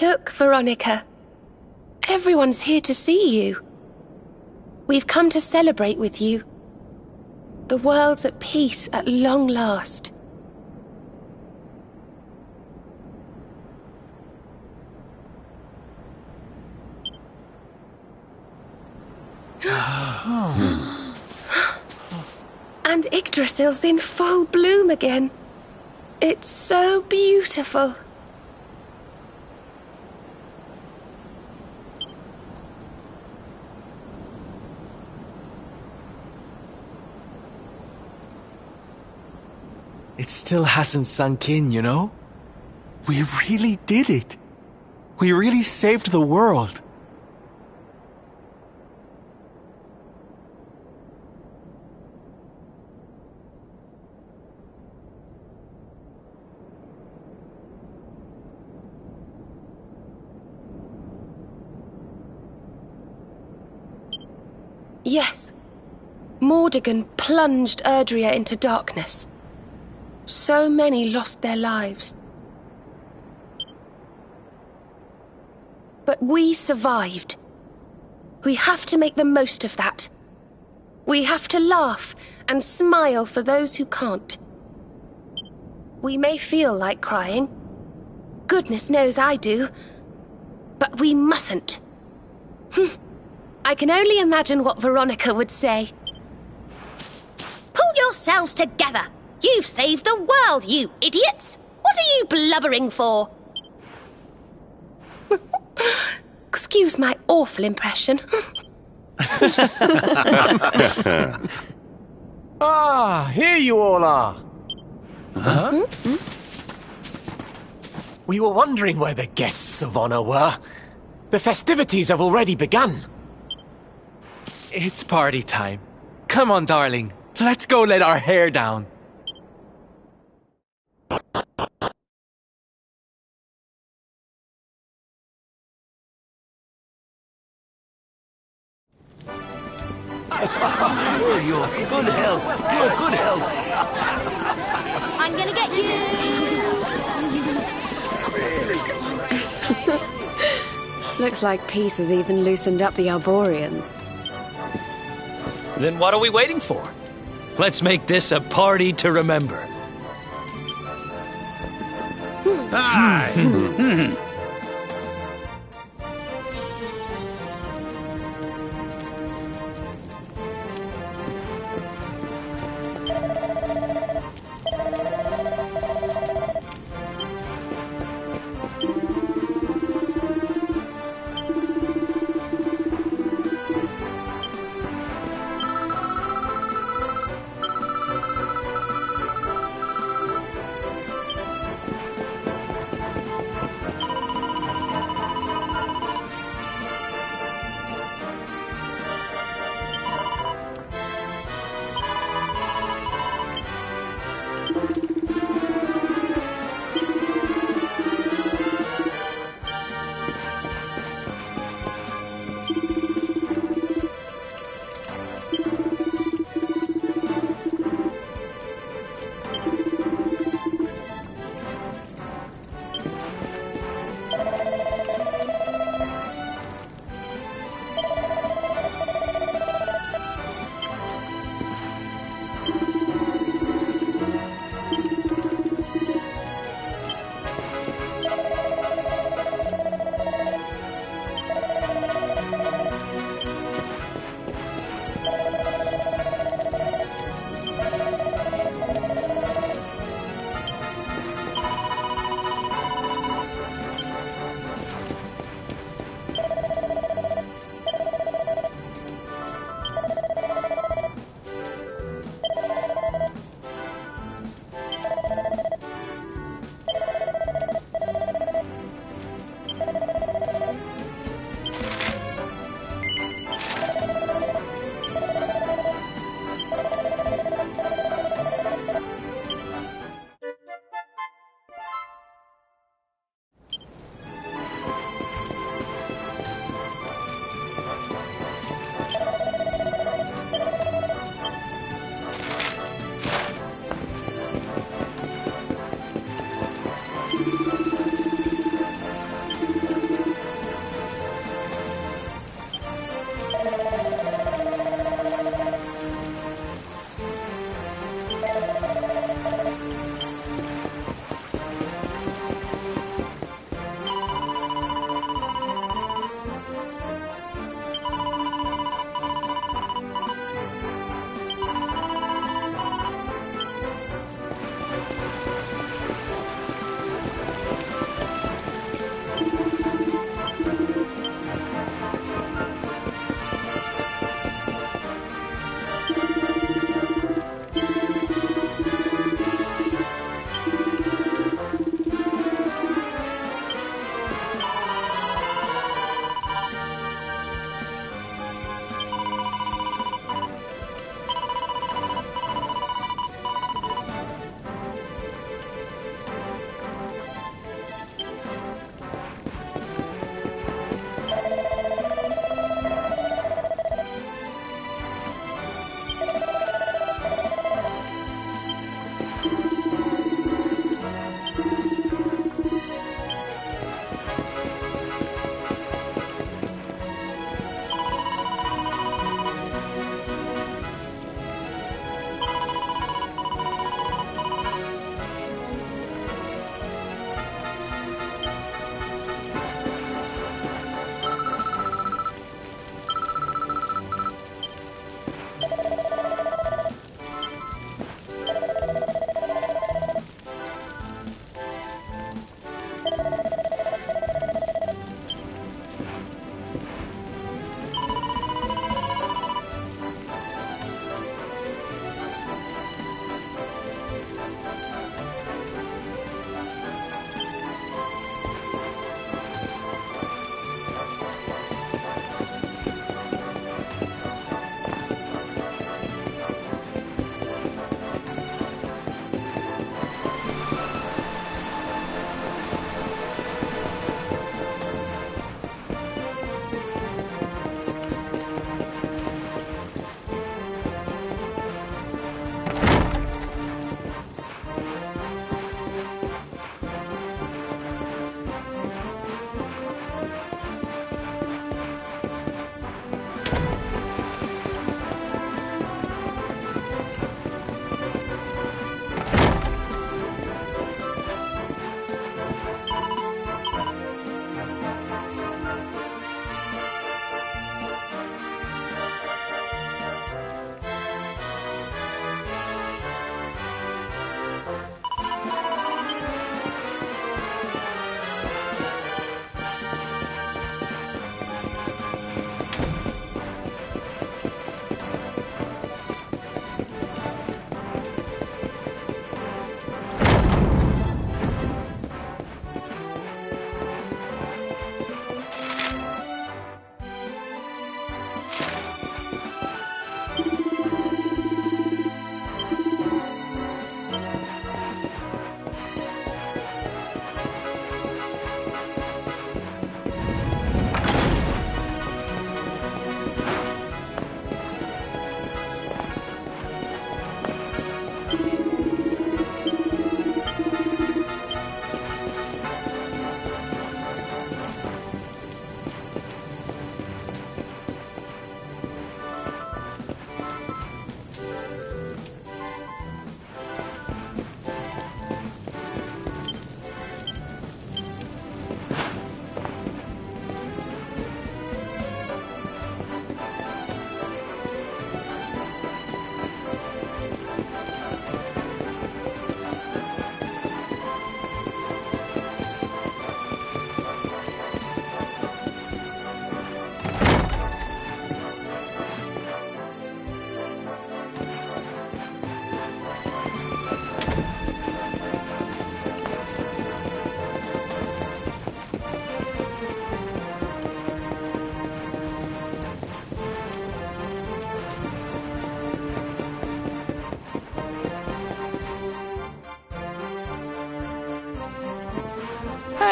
Look, Veronica. Everyone's here to see you. We've come to celebrate with you. The world's at peace at long last. And Yggdrasil's in full bloom again. It's so beautiful. It still hasn't sunk in, you know? We really did it. We really saved the world. Yes. Mordegon plunged Erdrea into darkness. So many lost their lives. But we survived. We have to make the most of that. We have to laugh and smile for those who can't. We may feel like crying. Goodness knows I do. But we mustn't. I can only imagine what Veronica would say. Pull yourselves together! You've saved the world, you idiots! What are you blubbering for? Excuse my awful impression. Ah, here you all are. Huh? We were wondering where the guests of honor were. The festivities have already begun. It's party time. Come on, darling. Let's go let our hair down. Good health. Good health. I'm gonna get you! Looks like peace has even loosened up the Arborians. Then what are we waiting for? Let's make this a party to remember.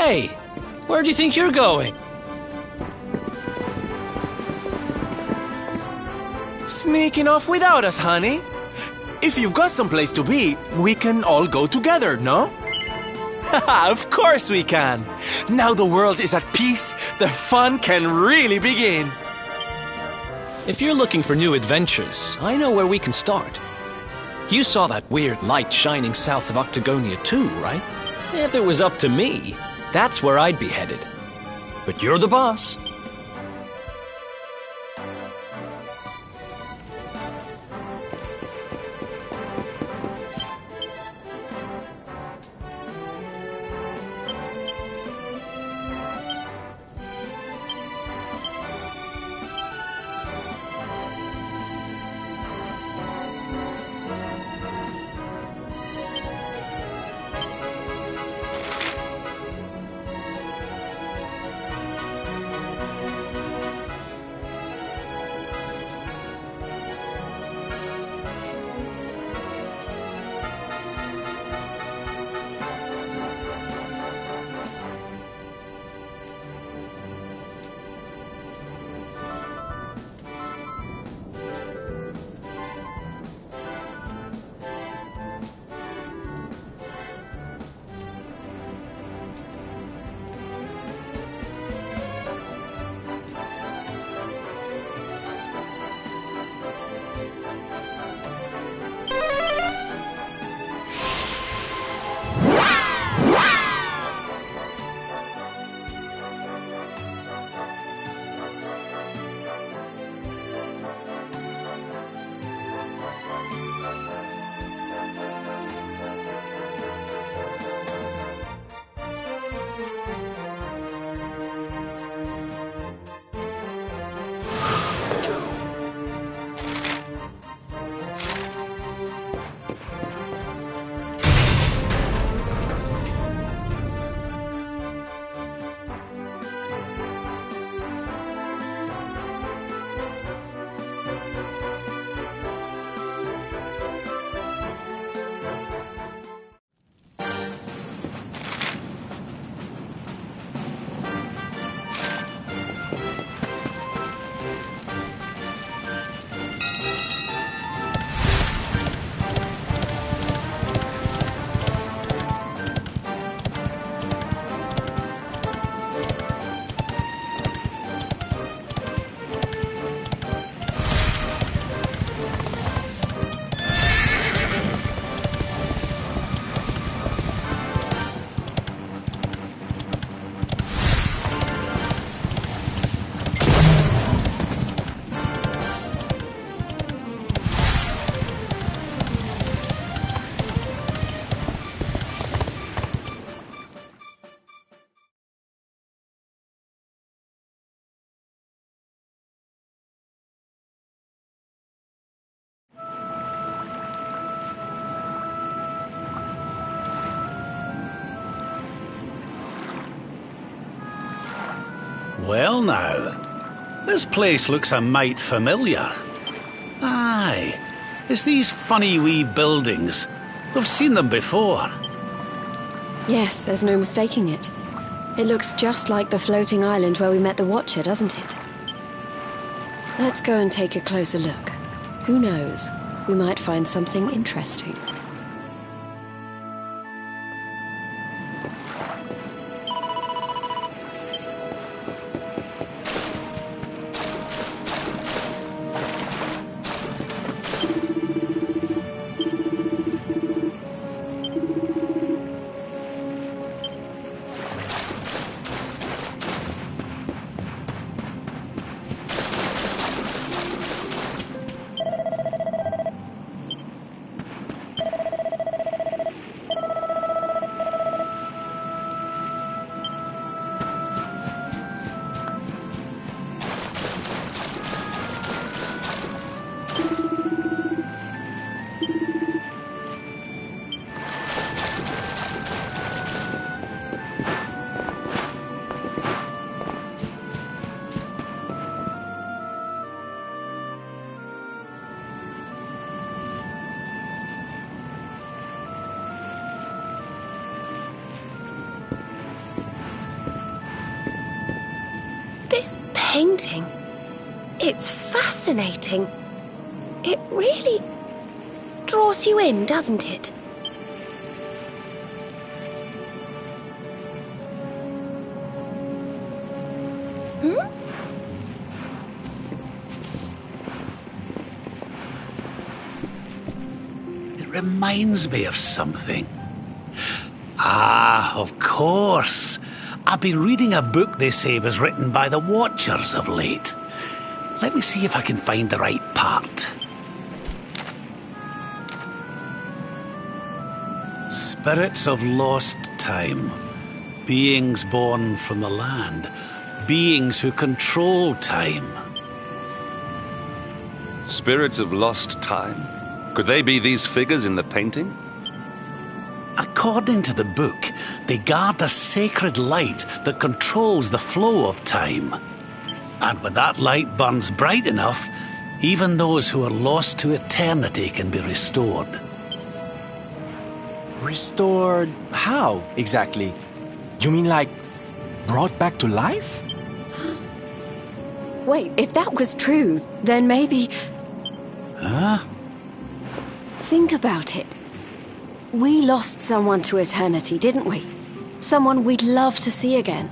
Hey, where do you think you're going? Sneaking off without us, honey? If you've got someplace to be, we can all go together, no? Of course we can! Now the world is at peace, the fun can really begin! If you're looking for new adventures, I know where we can start. You saw that weird light shining south of Octagonia too, right? If it was up to me, that's where I'd be headed. But you're the boss. Well now, this place looks a mite familiar. Aye, it's these funny wee buildings. We've seen them before. Yes, there's no mistaking it. It looks just like the floating island where we met the Watcher, doesn't it? Let's go and take a closer look. Who knows? We might find something interesting. painting. It's fascinating. It really draws you in, doesn't it? It reminds me of something. Ah, of course. I've been reading a book they say was written by the Watchers of late. Let me see if I can find the right part. Spirits of lost time. Beings born from the land. Beings who control time. Spirits of lost time? Could they be these figures in the painting? According to the book, they guard a sacred light that controls the flow of time. And when that light burns bright enough, even those who are lost to eternity can be restored. Restored how, exactly? You mean like brought back to life? Wait, if that was true, then maybe... Huh? Think about it. We lost someone to eternity, didn't we? Someone we'd love to see again.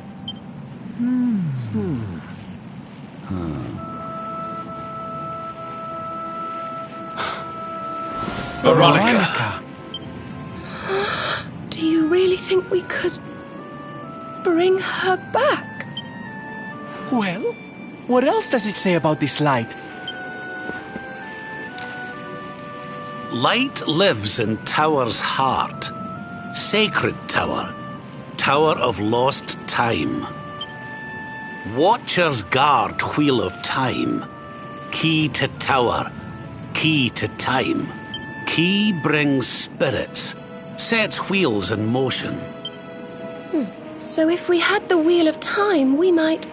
Veronica! Do you really think we could bring her back? Well, what else does it say about this light? Light lives in Tower's heart. Sacred Tower. Tower of lost time. Watchers guard Wheel of Time. Key to Tower. Key to time. Key brings spirits. Sets wheels in motion. So if we had the Wheel of Time, we might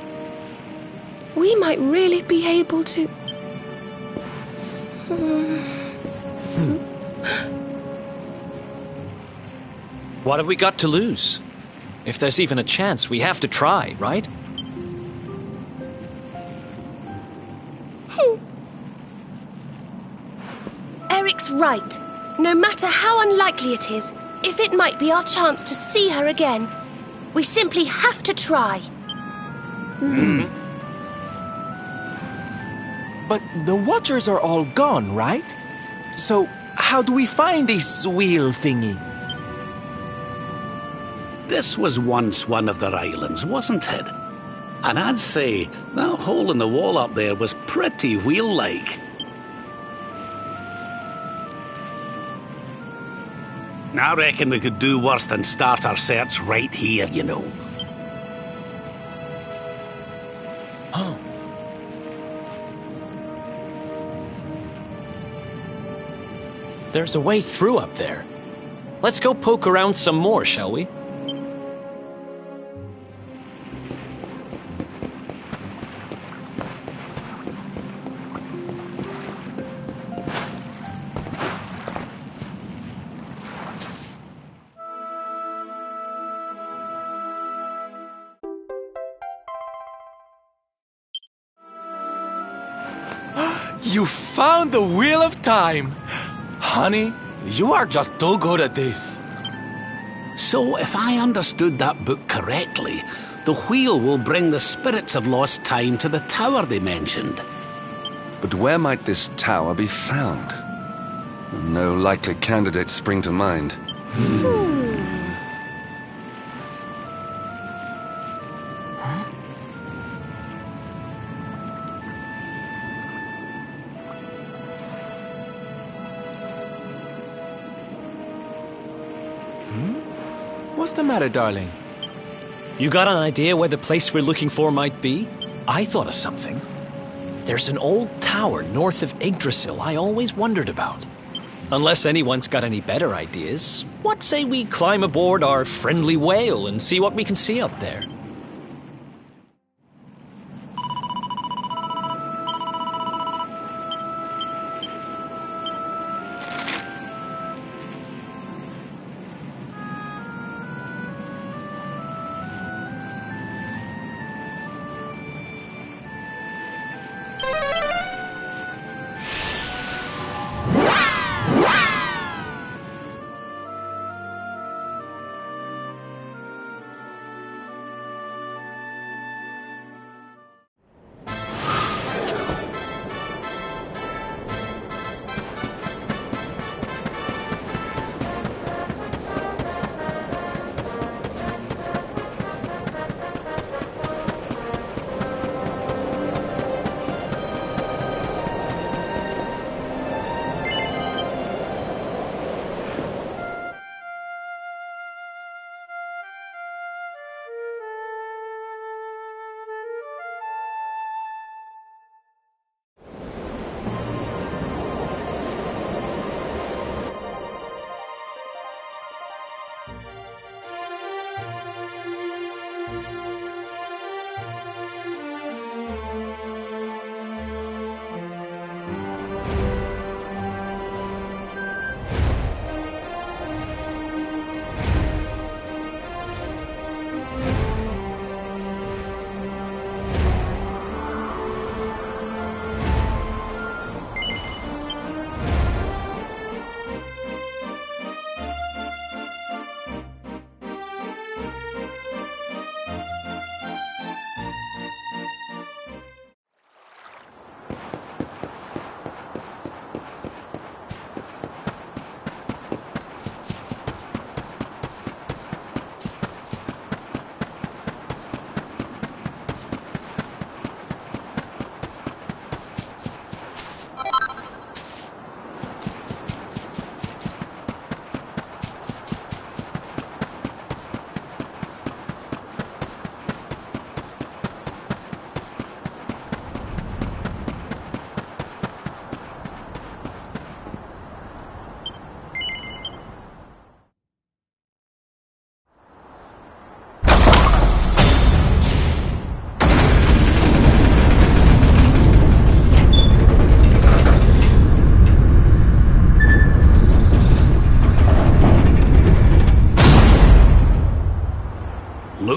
really be able to... What have we got to lose? If there's even a chance, we have to try, right? Eric's right. No matter how unlikely it is, if it might be our chance to see her again, we simply have to try. But the Watchers are all gone, right? So how do we find this wheel thingy? This was once one of their islands, wasn't it? And I'd say that hole in the wall up there was pretty wheel-like. I reckon we could do worse than start our search right here, you know. Oh. There's a way through up there. Let's go poke around some more, shall we? You found the Wheel of Time! Honey, you are just too good at this. So, if I understood that book correctly, the wheel will bring the spirits of lost time to the tower they mentioned. But where might this tower be found? No likely candidates spring to mind. What's the matter, darling? You got an idea where the place we're looking for might be? I thought of something. There's an old tower north of Yggdrasil I always wondered about. Unless anyone's got any better ideas, what say we climb aboard our friendly whale and see what we can see up there?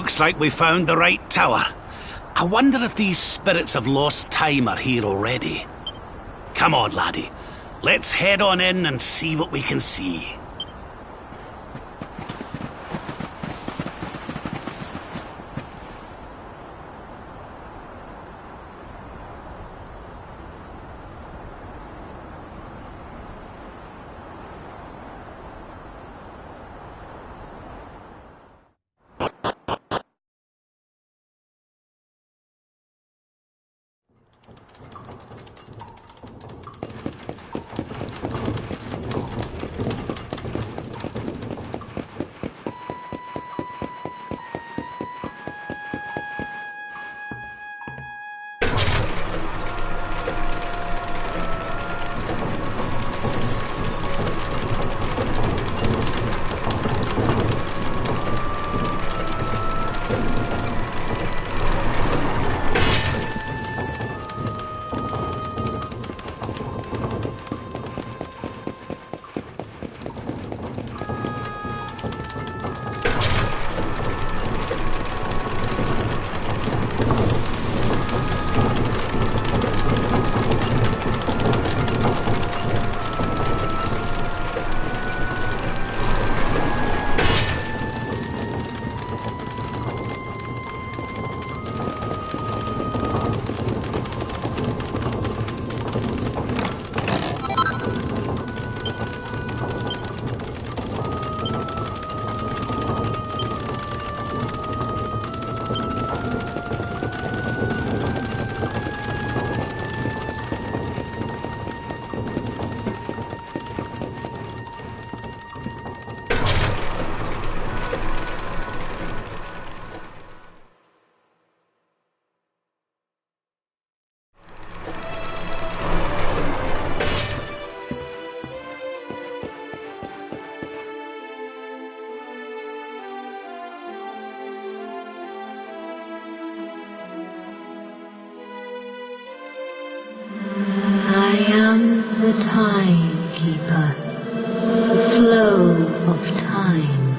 Looks like we found the right tower. I wonder if these spirits of lost time are here already. Come on, laddie. Let's head on in and see what we can see. The timekeeper, the flow of time,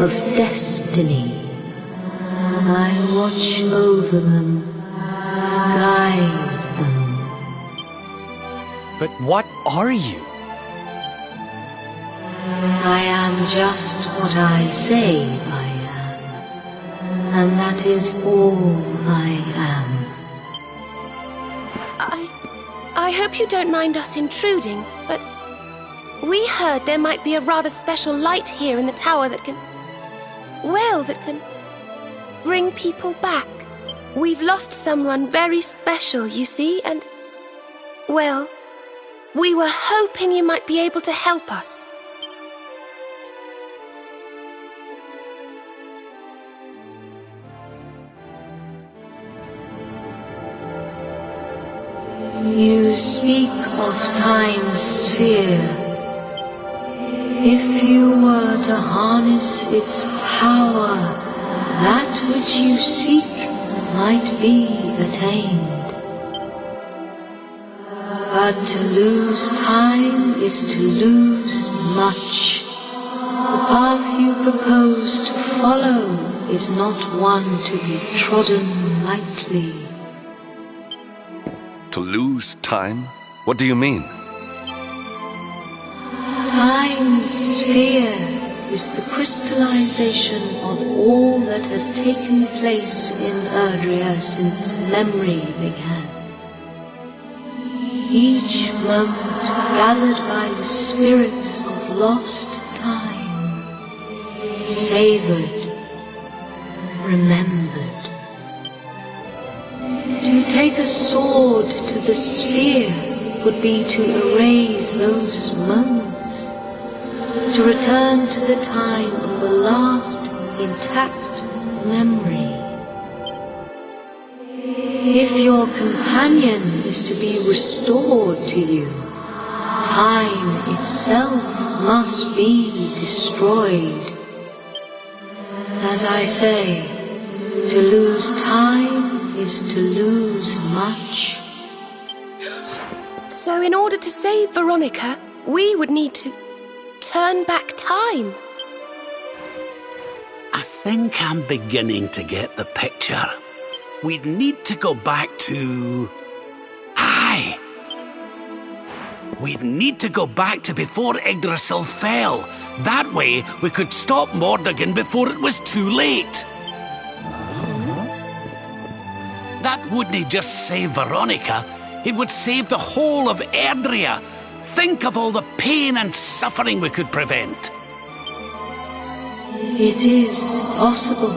of destiny. I watch over them, guide them. But what are you? I am just what I say I am, and that is all I am. I hope you don't mind us intruding, but we heard there might be a rather special light here in the tower that can bring people back. We've lost someone very special, you see, and, well, we were hoping you might be able to help us. You speak of Time's sphere. If you were to harness its power, that which you seek might be attained. But to lose time is to lose much. The path you propose to follow is not one to be trodden lightly. To lose time? What do you mean? Time's sphere is the crystallization of all that has taken place in Erdrea since memory began. Each moment gathered by the spirits of lost time, savored, remembered. To take a sword to the sphere would be to erase those moments, to return to the time of the last intact memory. If your companion is to be restored to you, time itself must be destroyed. As I say, to lose time is to lose much. So in order to save Veronica, we would need to turn back time. I think I'm beginning to get the picture. We'd need to go back to... Aye! We'd need to go back to before Yggdrasil fell. That way, we could stop Mordegon before it was too late. That wouldn't just save Veronica. It would save the whole of Erdrea. Think of all the pain and suffering we could prevent. It is possible.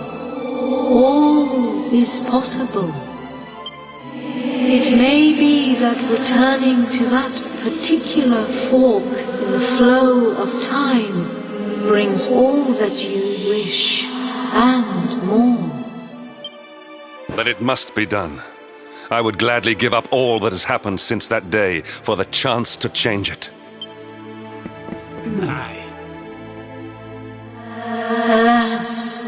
All is possible. It may be that returning to that particular fork in the flow of time brings all that you wish and more. Then it must be done. I would gladly give up all that has happened since that day for the chance to change it. Aye. Alas,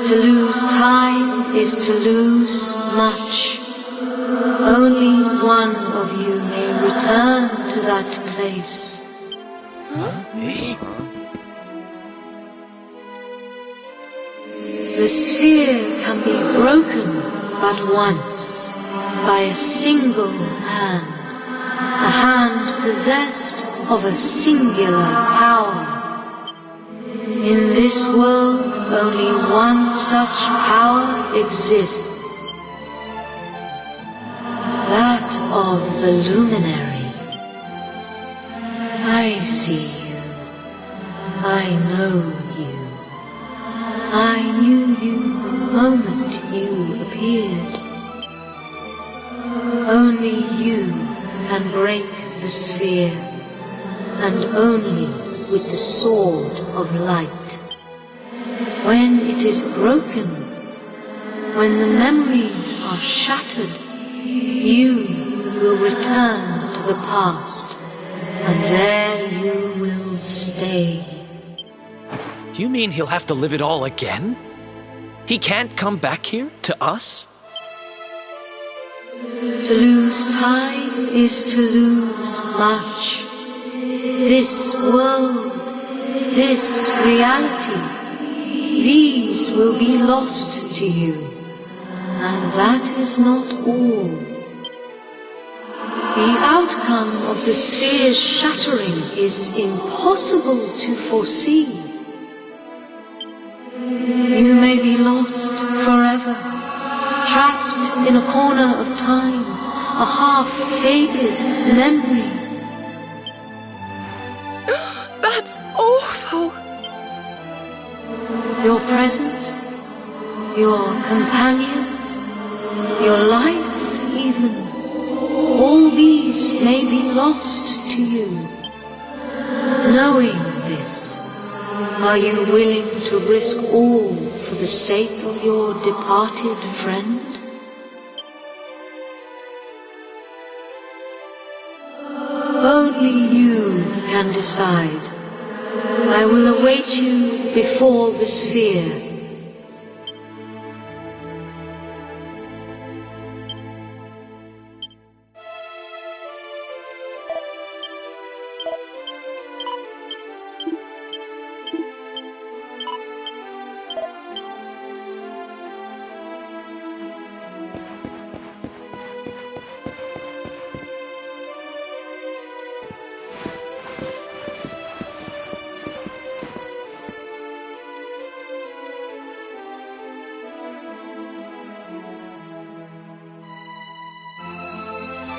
to lose time is to lose much. Only one of you may return to that place. The sphere can be broken but once, by a single hand. A hand possessed of a singular power. In this world, only one such power exists. That of the Luminary. I see you. I know you. I knew you the moment you appeared. Only you can break the sphere, and only with the sword of light. When it is broken, when the memories are shattered, you will return to the past, and there you will stay. You mean he'll have to live it all again? He can't come back here, to us? To lose time is to lose much. This world, this reality, these will be lost to you. And that is not all. The outcome of the sphere's shattering is impossible to foresee. You may be lost forever, trapped in a corner of time, a half-faded memory. That's awful. Your present, your companions, your life even, all these may be lost to you. Knowing this, are you willing to risk all for the sake of your departed friend? Only you can decide. I will await you before the sphere.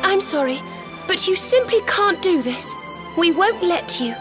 I'm sorry, but you simply can't do this. We won't let you.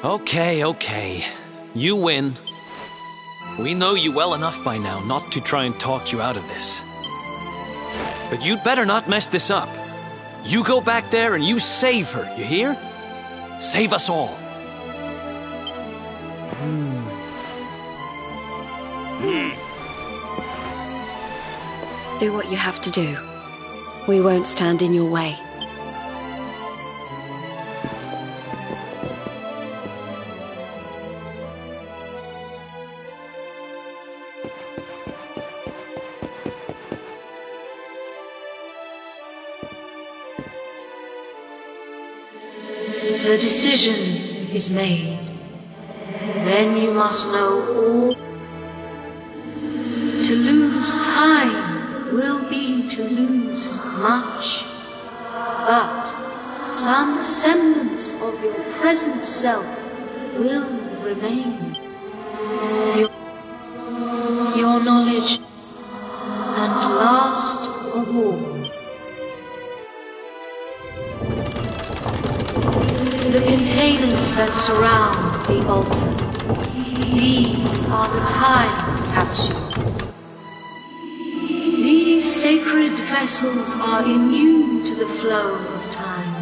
Okay. You win. We know you well enough by now not to try and talk you out of this. But you'd better not mess this up. You go back there and you save her, you hear? Save us all. Do what you have to do. We won't stand in your way. The decision is made. Then you must know all. To lose time will be to lose much. But some semblance of your present self will remain. Your knowledge, and last of all, the containers that surround the altar. These are the time capsules. These sacred vessels are immune to the flow of time.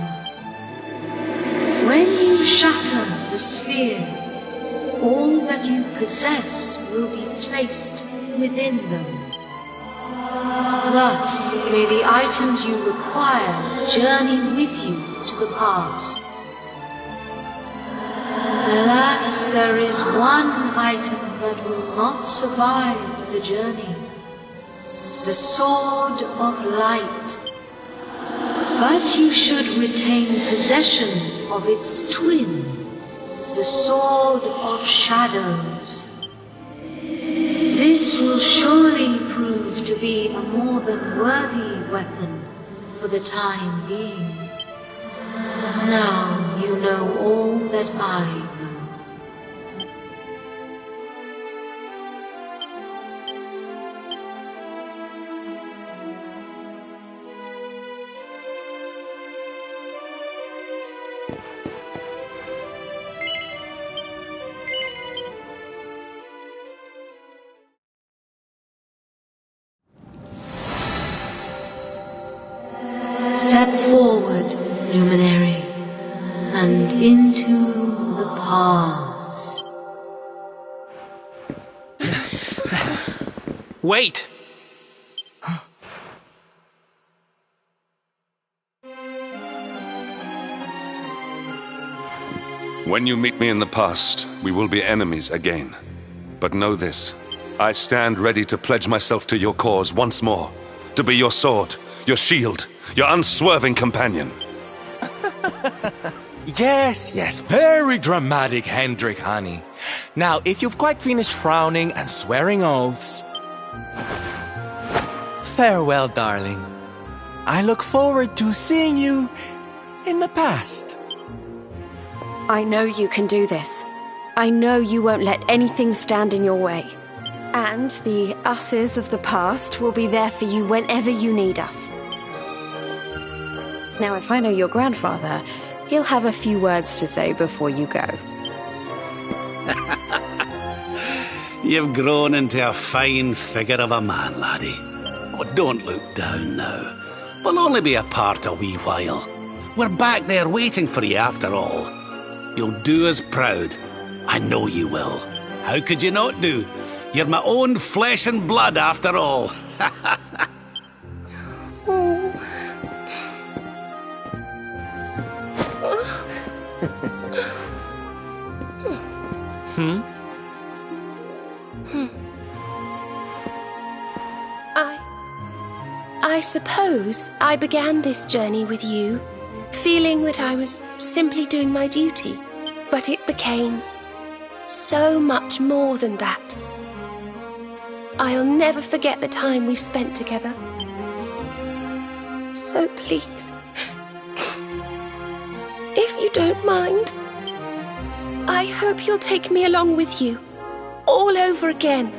When you shatter the sphere, all that you possess will be placed within them. Thus may the items you require journey with you to the past. Alas, there is one item that will not survive the journey. The Sword of Light. But you should retain possession of its twin, the Sword of Shadows. This will surely prove to be a more than worthy weapon for the time being. Now you know all that I know. Step forward, luminary, and into the past. Wait! When you meet me in the past, we will be enemies again. But know this, I stand ready to pledge myself to your cause once more, to be your sword, your shield, your unswerving companion. Yes, very dramatic, Hendrik, honey. Now, if you've quite finished frowning and swearing oaths... Farewell, darling. I look forward to seeing you in the past. I know you can do this. I know you won't let anything stand in your way. And the us's of the past will be there for you whenever you need us. Now, if I know your grandfather, he'll have a few words to say before you go. You've grown into a fine figure of a man, laddie. Oh, don't look down now. We'll only be apart a wee while. We're back there waiting for you after all. You'll do us proud. I know you will. How could you not do? You're my own flesh and blood after all. I suppose I began this journey with you, feeling that I was simply doing my duty. But it became so much more than that. I'll never forget the time we've spent together. So please, if you don't mind, I hope you'll take me along with you, all over again.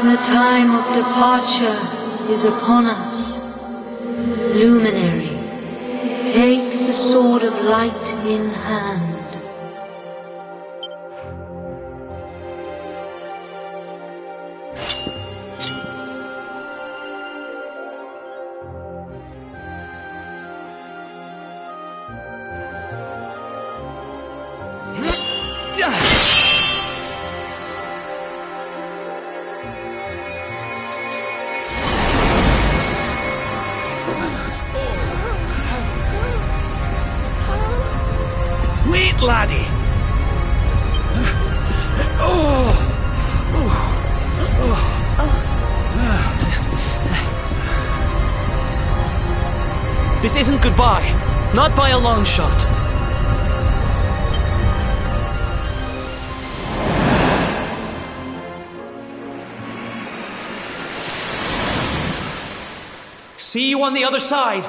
The time of departure is upon us. Luminary, take the sword of light in hand. Wait, laddie! This isn't goodbye. Not by a long shot. See you on the other side.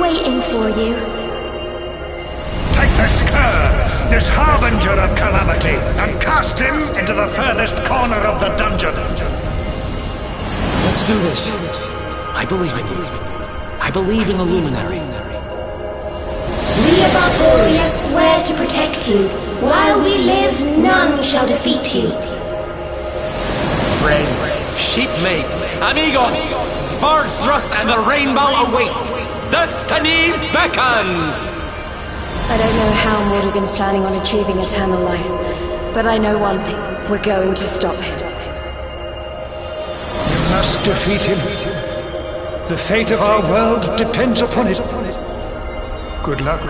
Waiting for you. Take this cur, this harbinger of calamity, and cast him into the furthest corner of the dungeon. Let's do this. I believe in you. I believe in the Luminary. We of Arborea swear to protect you. While we live, none shall defeat you. Friends, shipmates, amigos, sword thrust and the rainbow await. Destiny beckons! I don't know how Mordegon's planning on achieving eternal life, but I know one thing. We're going to stop him. You must defeat him. The fate of our world depends upon it. Good luck.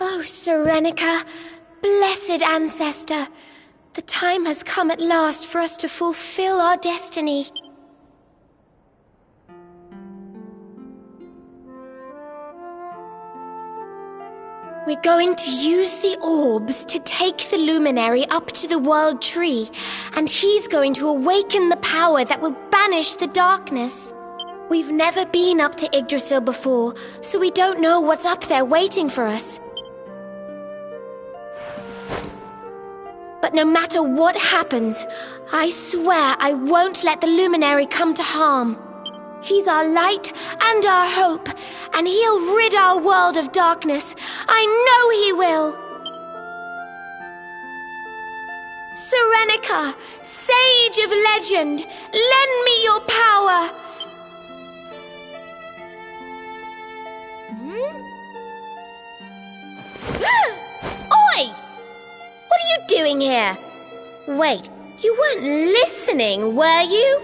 Oh, Serenica, blessed ancestor, the time has come at last for us to fulfill our destiny. We're going to use the orbs to take the luminary up to the World Tree, and he's going to awaken the power that will banish the darkness. We've never been up to Yggdrasil before, so we don't know what's up there waiting for us. But no matter what happens, I swear I won't let the luminary come to harm. He's our light and our hope, and he'll rid our world of darkness. I know he will. Serenica, sage of legend, lend me your power. Oi! What are you doing here? Wait, you weren't listening, were you?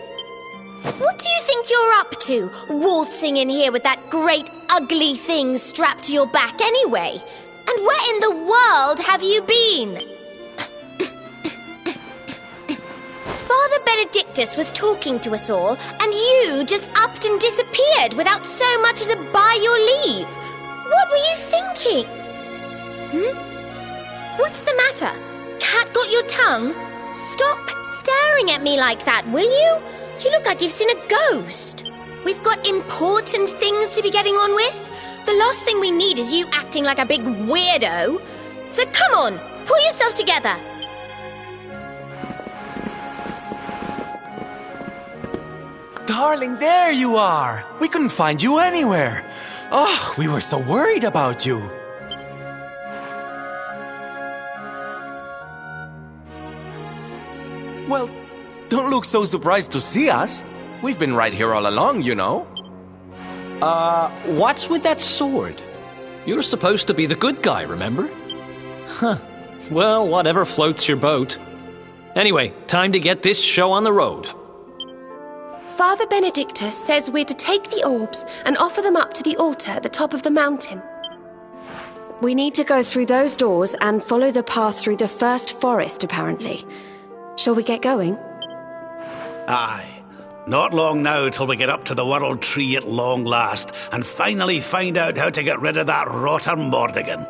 What do you think you're up to, waltzing in here with that great ugly thing strapped to your back anyway? And where in the world have you been? Father Benedictus was talking to us all, and you just upped and disappeared without so much as a by your leave. What were you thinking? What's the matter? Cat got your tongue? Stop staring at me like that, will you? You look like you've seen a ghost. We've got important things to be getting on with. The last thing we need is you acting like a big weirdo. So come on, pull yourself together. Darling, there you are! We couldn't find you anywhere. Oh, we were so worried about you. Well, don't look so surprised to see us. We've been right here all along, you know. What's with that sword? You're supposed to be the good guy, remember? Huh. Well, whatever floats your boat. Anyway, time to get this show on the road. Father Benedictus says we're to take the orbs and offer them up to the altar at the top of the mountain. We need to go through those doors and follow the path through the first forest, apparently. Shall we get going? Aye. Not long now till we get up to the World Tree at long last and finally find out how to get rid of that rotter Mordigan.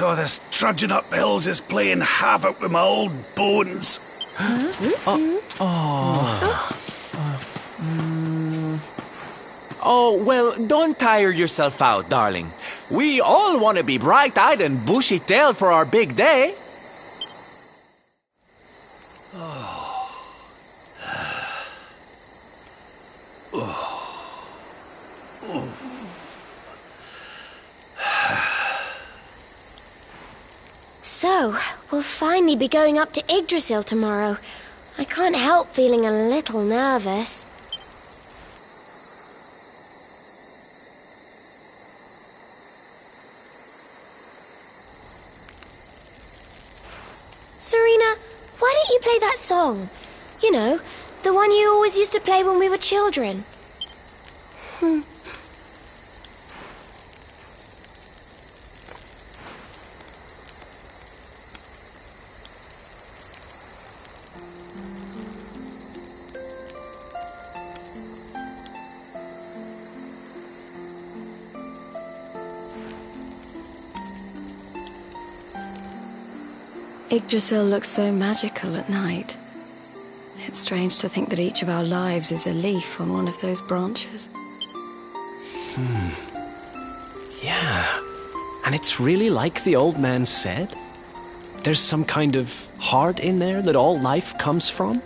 Oh, this trudging up hills is playing havoc with my old bones. Oh, well, don't tire yourself out, darling. We all want to be bright-eyed and bushy-tailed for our big day. So, we'll finally be going up to Yggdrasil tomorrow. I can't help feeling a little nervous. Serena, why don't you play that song? You know, the one you always used to play when we were children. Yggdrasil looks so magical at night. It's strange to think that each of our lives is a leaf on one of those branches. Yeah. And it's really like the old man said? There's some kind of heart in there that all life comes from?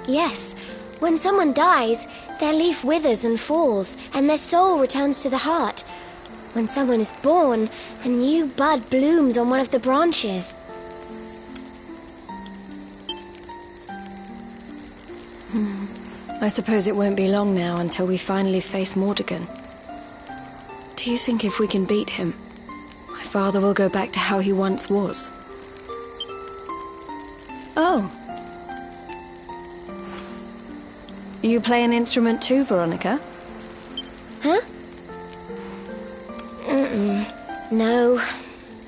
Yes. When someone dies, their leaf withers and falls, and their soul returns to the heart. When someone is born, a new bud blooms on one of the branches. I suppose it won't be long now until we finally face Mordegon. Do you think if we can beat him, my father will go back to how he once was? Oh. You play an instrument too, Veronica? Huh? No.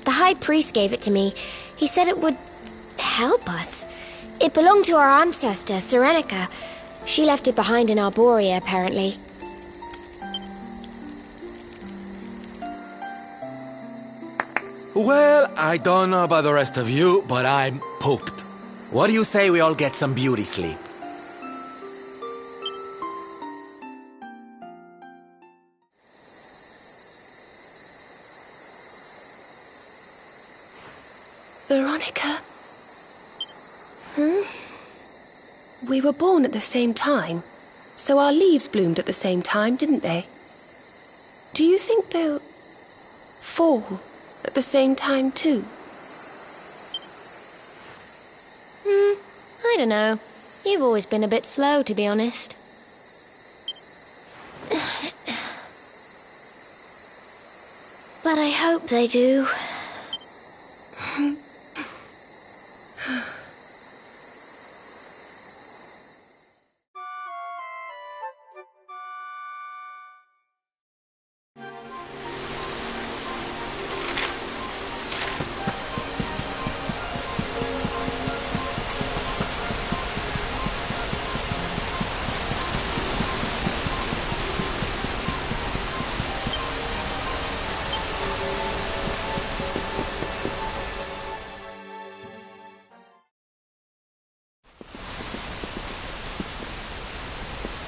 The High Priest gave it to me. He said it would help us. It belonged to our ancestor, Serenica. She left it behind in Arborea, apparently. Well, I don't know about the rest of you, but I'm pooped. What do you say we all get some beauty sleep? Veronica? We were born at the same time, so our leaves bloomed at the same time, didn't they? Do you think they'll fall at the same time too? I don't know. You've always been a bit slow, to be honest. But I hope they do.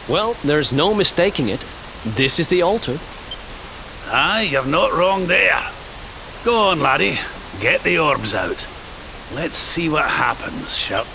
Well, there's no mistaking it. This is the altar. Aye, you're not wrong there. Go on, laddie. Get the orbs out. Let's see what happens, shall...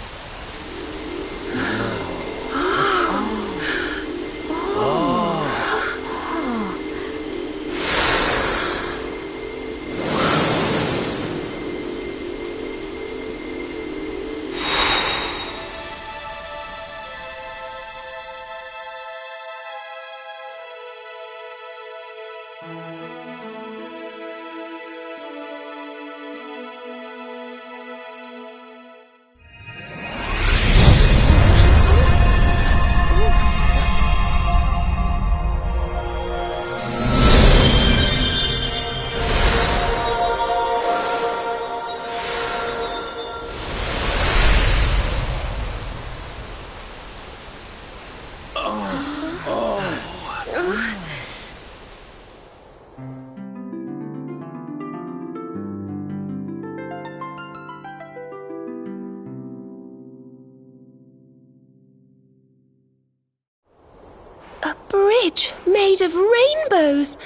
A bridge made of rainbows.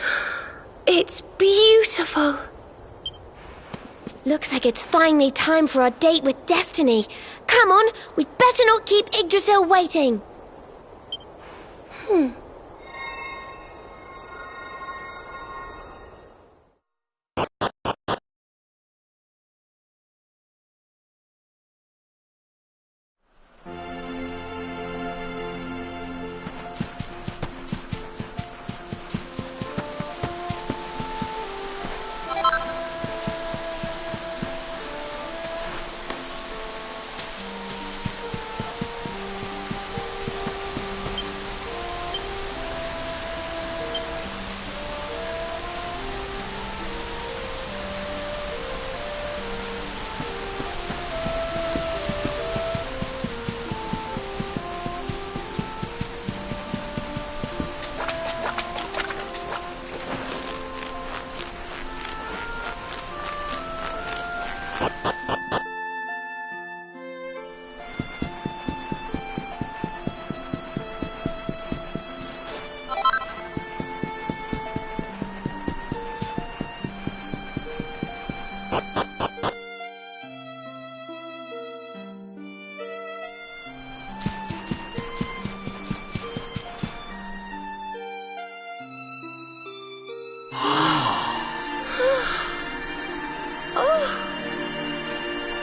It's beautiful. Looks like it's finally time for our date with Destiny. Come on, we'd better not keep Yggdrasil waiting.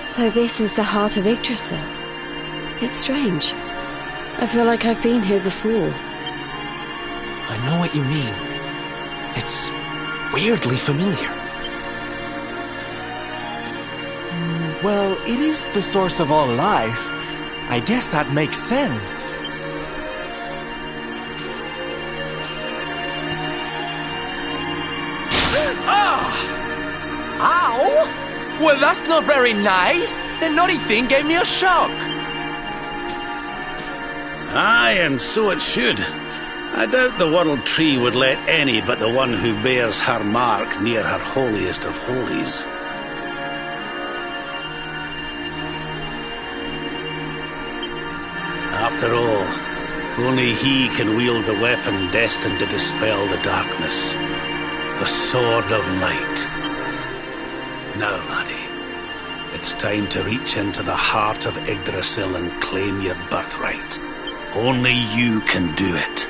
So this is the heart of Yggdrasil. It's strange. I feel like I've been here before. I know what you mean. It's weirdly familiar. Well, it is the source of all life. I guess that makes sense. Well, that's not very nice. The naughty thing gave me a shock. Aye, and so it should. I doubt the World Tree would let any but the one who bears her mark near her holiest of holies. After all, only he can wield the weapon destined to dispel the darkness. The Sword of Light. Now, laddie, it's time to reach into the heart of Yggdrasil and claim your birthright. Only you can do it.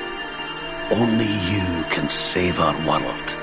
Only you can save our world.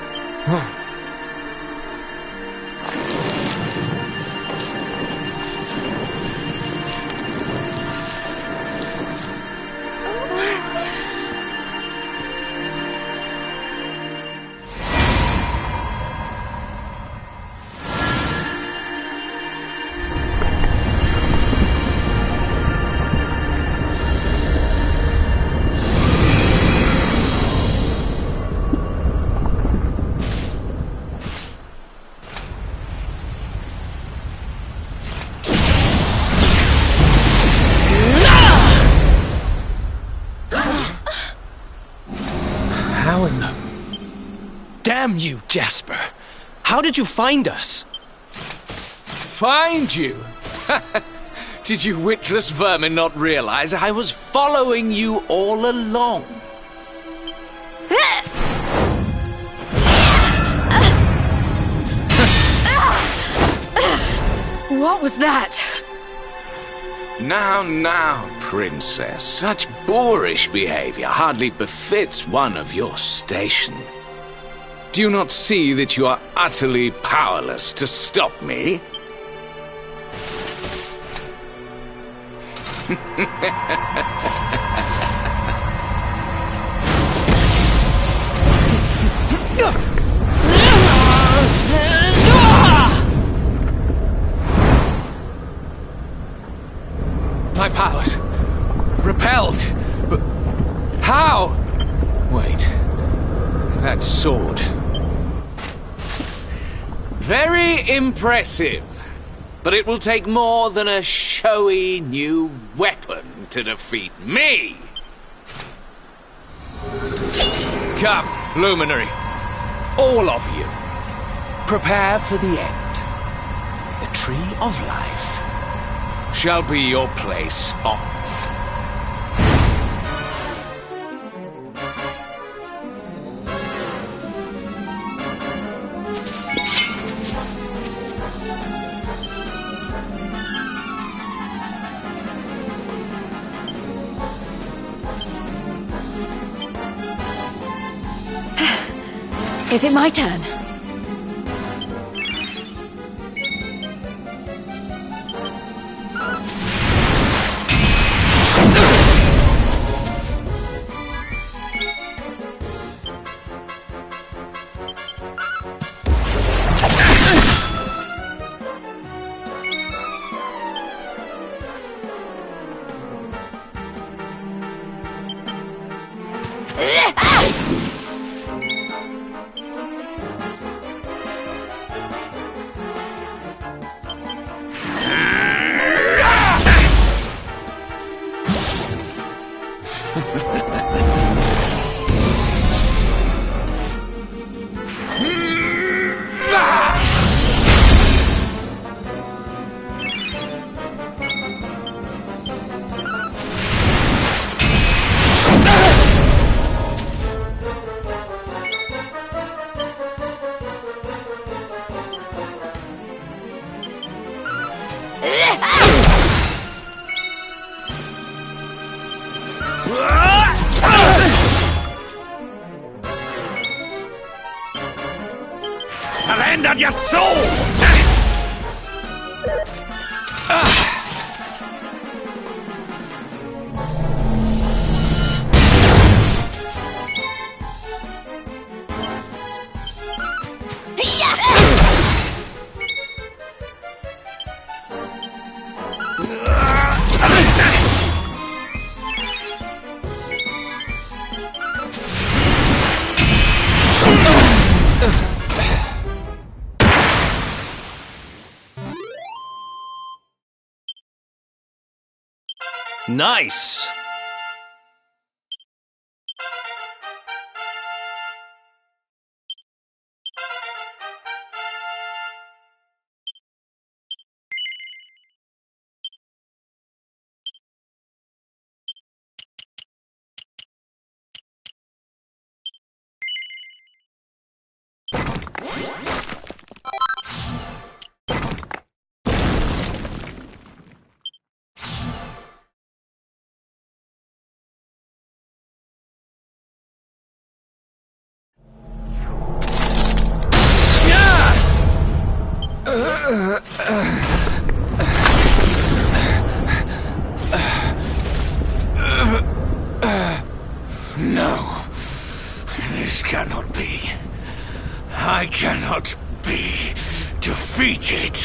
Damn you, Jasper. How did you find us? Find you? Did you witless vermin not realize I was following you all along? What was that? Now, princess. Such boorish behavior hardly befits one of your station. Do you not see that you are utterly powerless to stop me? My powers. Repelled. But how? Wait. That sword. Very impressive. But it will take more than a showy new weapon to defeat me. Come, Luminary. All of you. Prepare for the end. The Tree of Life shall be your place on. Is it my turn? Surrender your soul! Nice! No, this cannot be. I cannot be defeated.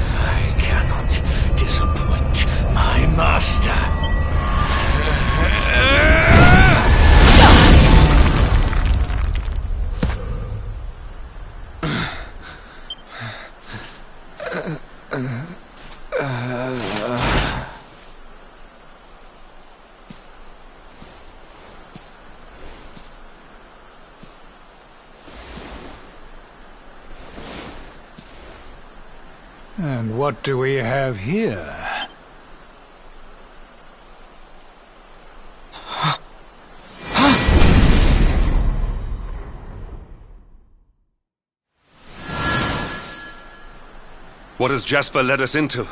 I cannot disappoint my master. And what do we have here? What has Jasper led us into?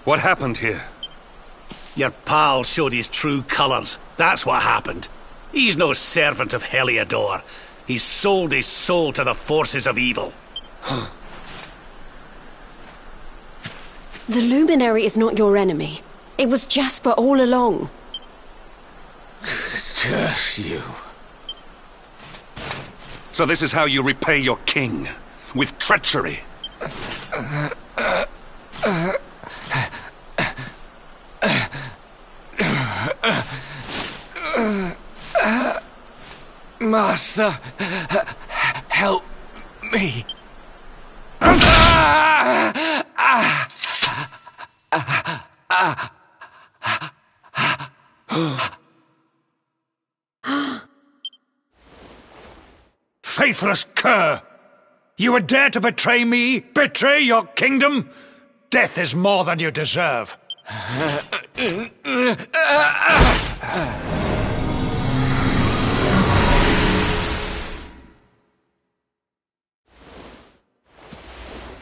What happened here? Your pal showed his true colours. That's what happened. He's no servant of Heliodor. He's sold his soul to the forces of evil. The Luminary is not your enemy. It was Jasper all along. Curse you. So this is how you repay your king? With treachery? Master, help me. Faithless cur! You would dare to betray me? Betray your kingdom? Death is more than you deserve.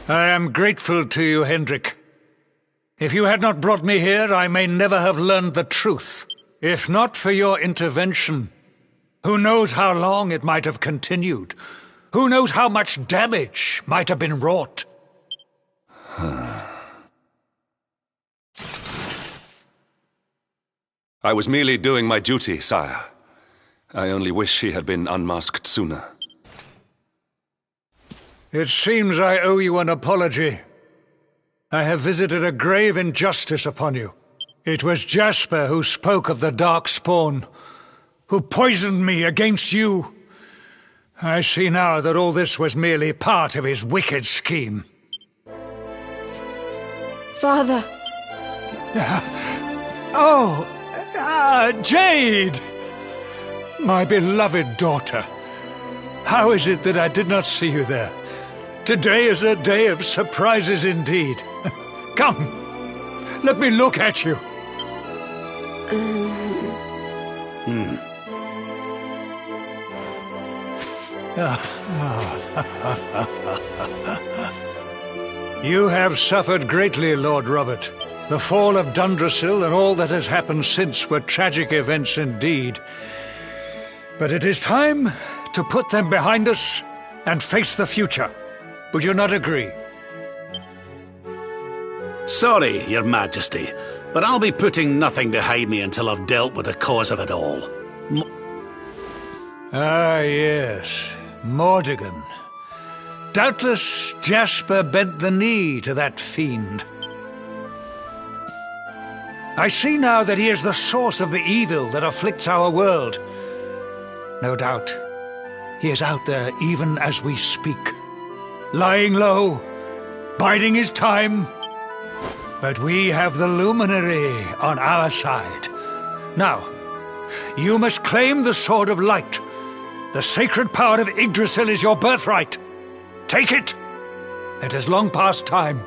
I am grateful to you, Hendrik. If you had not brought me here, I may never have learned the truth. If not for your intervention, who knows how long it might have continued? Who knows how much damage might have been wrought? I was merely doing my duty, sire. I only wish he had been unmasked sooner. It seems I owe you an apology. I have visited a grave injustice upon you. It was Jasper who spoke of the Dark Spawn, who poisoned me against you. I see now that all this was merely part of his wicked scheme. Father! Jade! My beloved daughter. How is it that I did not see you there? Today is a day of surprises indeed. Come, let me look at you. You have suffered greatly, Lord Robert. The fall of Dundrasil and all that has happened since were tragic events indeed. But it is time to put them behind us and face the future. Would you not agree? Sorry, Your Majesty, but I'll be putting nothing behind me until I've dealt with the cause of it all. Ah, yes. Mordegon. Doubtless Jasper bent the knee to that fiend. I see now that he is the source of the evil that afflicts our world. No doubt, he is out there even as we speak, lying low, biding his time. But we have the Luminary on our side. Now, you must claim the Sword of Light. The sacred power of Yggdrasil is your birthright. Take it. It is long past time.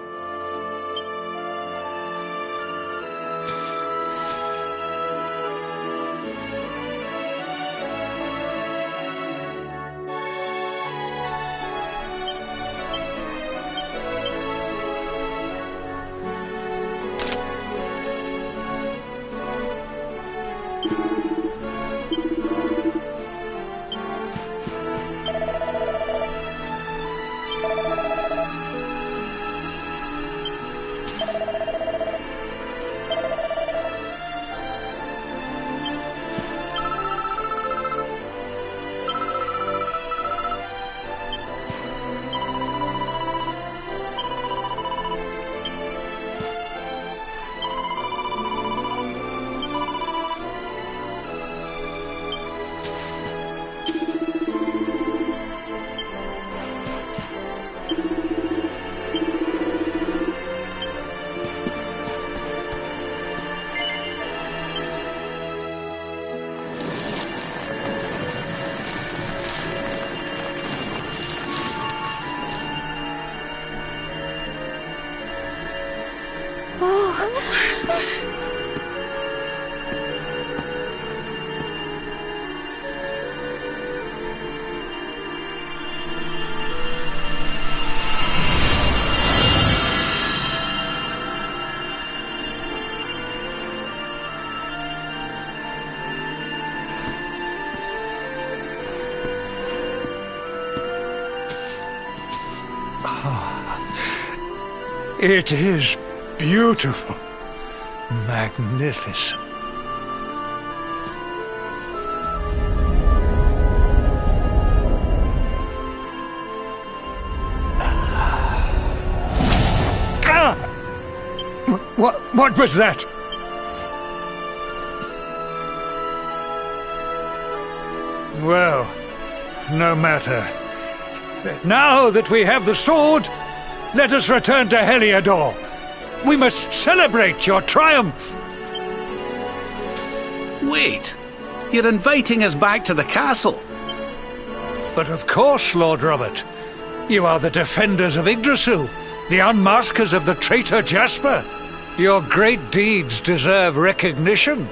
It is beautiful, magnificent. What was that? Well, no matter. Now that we have the sword, let us return to Heliodor. We must celebrate your triumph. Wait, you're inviting us back to the castle. But of course, Lord Robert. You are the defenders of Yggdrasil, the unmaskers of the traitor Jasper. Your great deeds deserve recognition.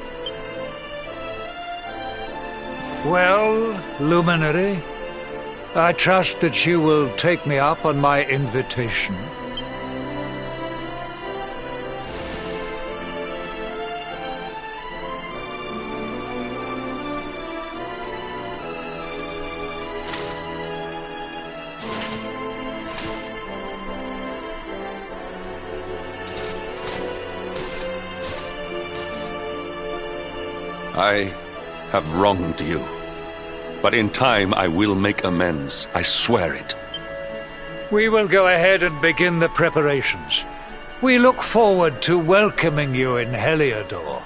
Well, Luminary, I trust that you will take me up on my invitation. I have wronged you. But in time I will make amends. I swear it. We will go ahead and begin the preparations. We look forward to welcoming you in Heliodor.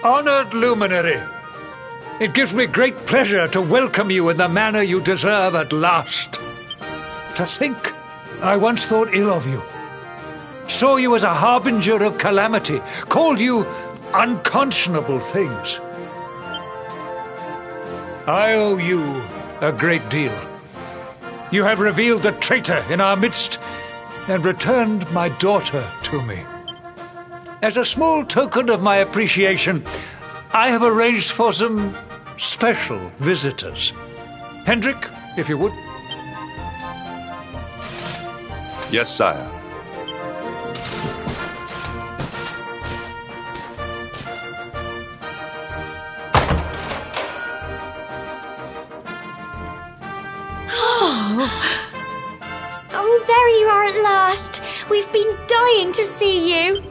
Honored Luminary, it gives me great pleasure to welcome you in the manner you deserve at last. To think, I once thought ill of you, saw you as a harbinger of calamity, called you unconscionable things. I owe you a great deal. You have revealed the traitor in our midst and returned my daughter to me. As a small token of my appreciation, I have arranged for some special visitors. Hendrik, if you would. Yes, sire. Oh, there you are at last. We've been dying to see you.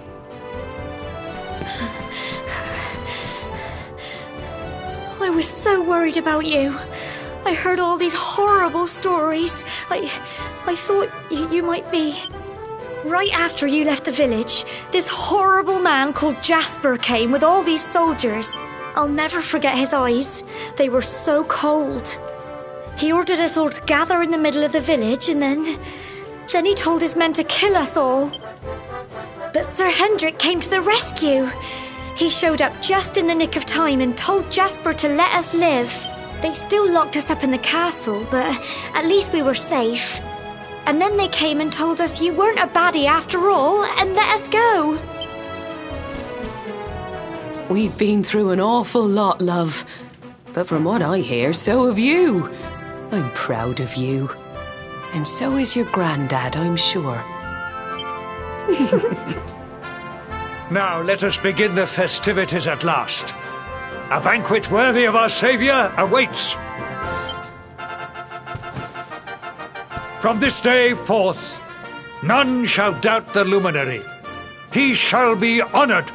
I was so worried about you. I heard all these horrible stories. I thought you might be... Right after you left the village, this horrible man called Jasper came with all these soldiers. I'll never forget his eyes. They were so cold. He ordered us all to gather in the middle of the village and then he told his men to kill us all. But Sir Hendrik came to the rescue. He showed up just in the nick of time and told Jasper to let us live. They still locked us up in the castle, but at least we were safe. And then they came and told us you weren't a baddie after all and let us go. We've been through an awful lot, love. But from what I hear, so have you. I'm proud of you. And so is your granddad, I'm sure. Now let us begin the festivities at last. A banquet worthy of our Saviour awaits. From this day forth, none shall doubt the Luminary. He shall be honoured,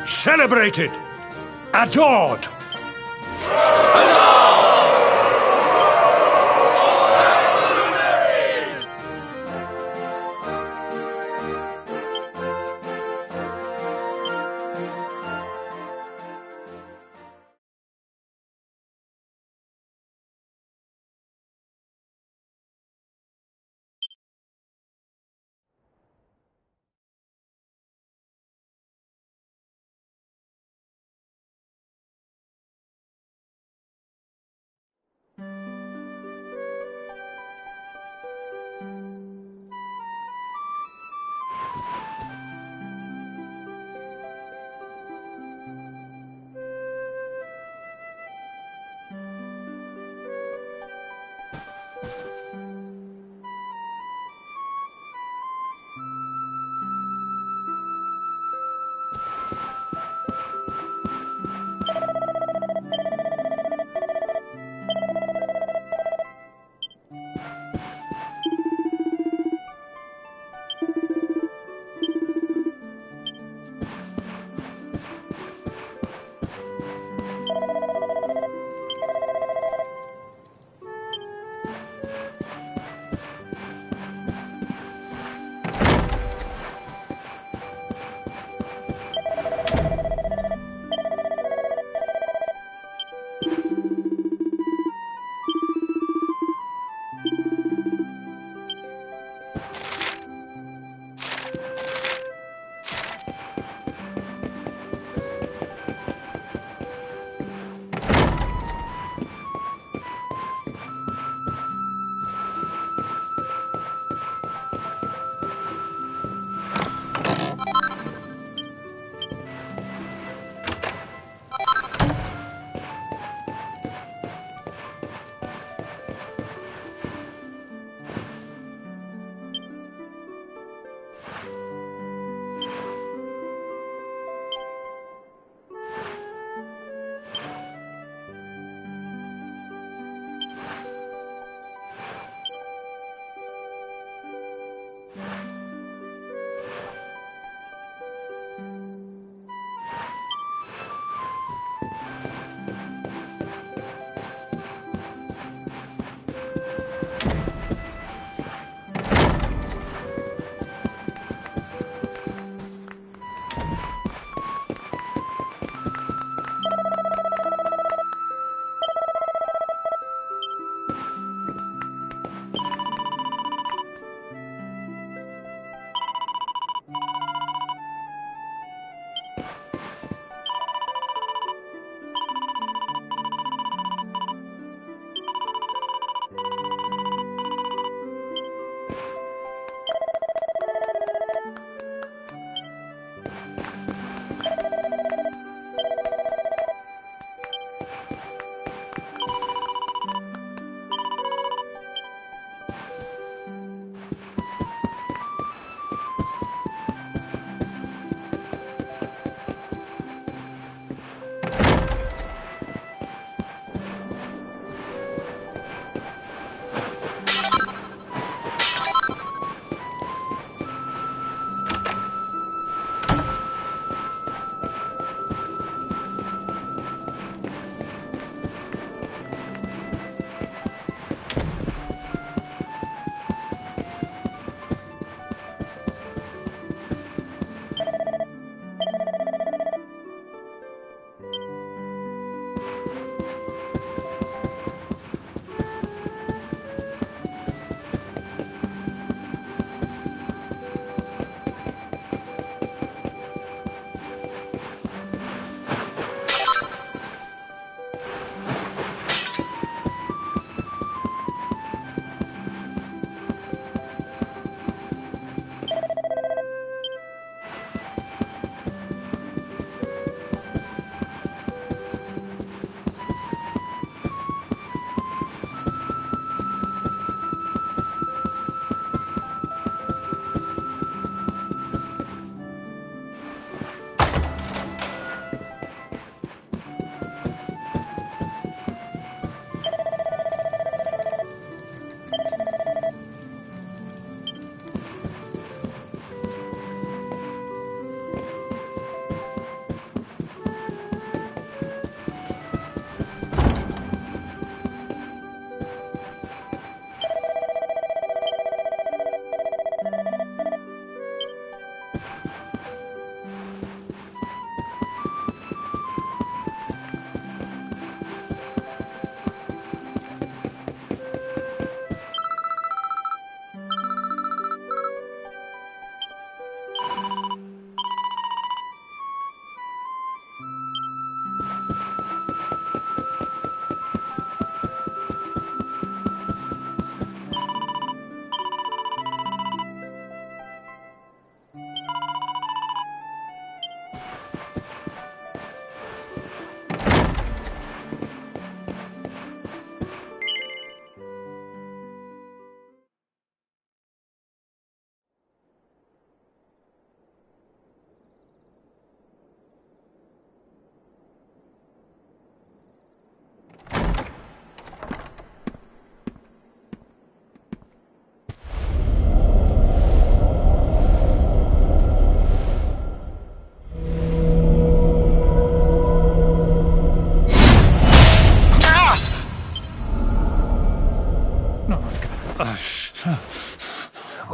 celebrated, adored.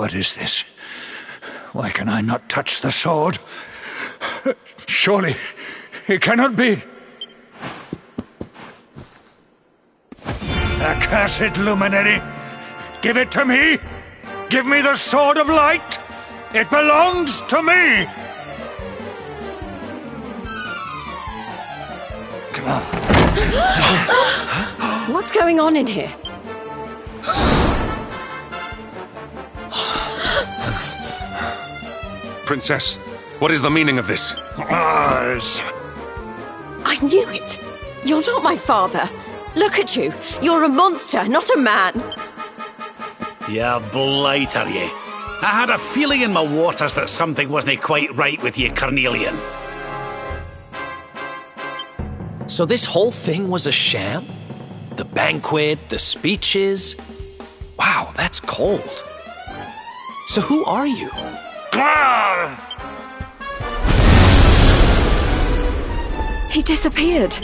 What is this? Why can I not touch the sword? Surely it cannot be. Accursed luminary! Give it to me! Give me the sword of light! It belongs to me! What's going on in here? Princess, what is the meaning of this? Ours. I knew it! You're not my father! Look at you! You're a monster, not a man! You blighter, you. I had a feeling in my waters that something wasn't quite right with you, Carnelian. So this whole thing was a sham? The banquet, the speeches? Wow, that's cold. So who are you? He disappeared.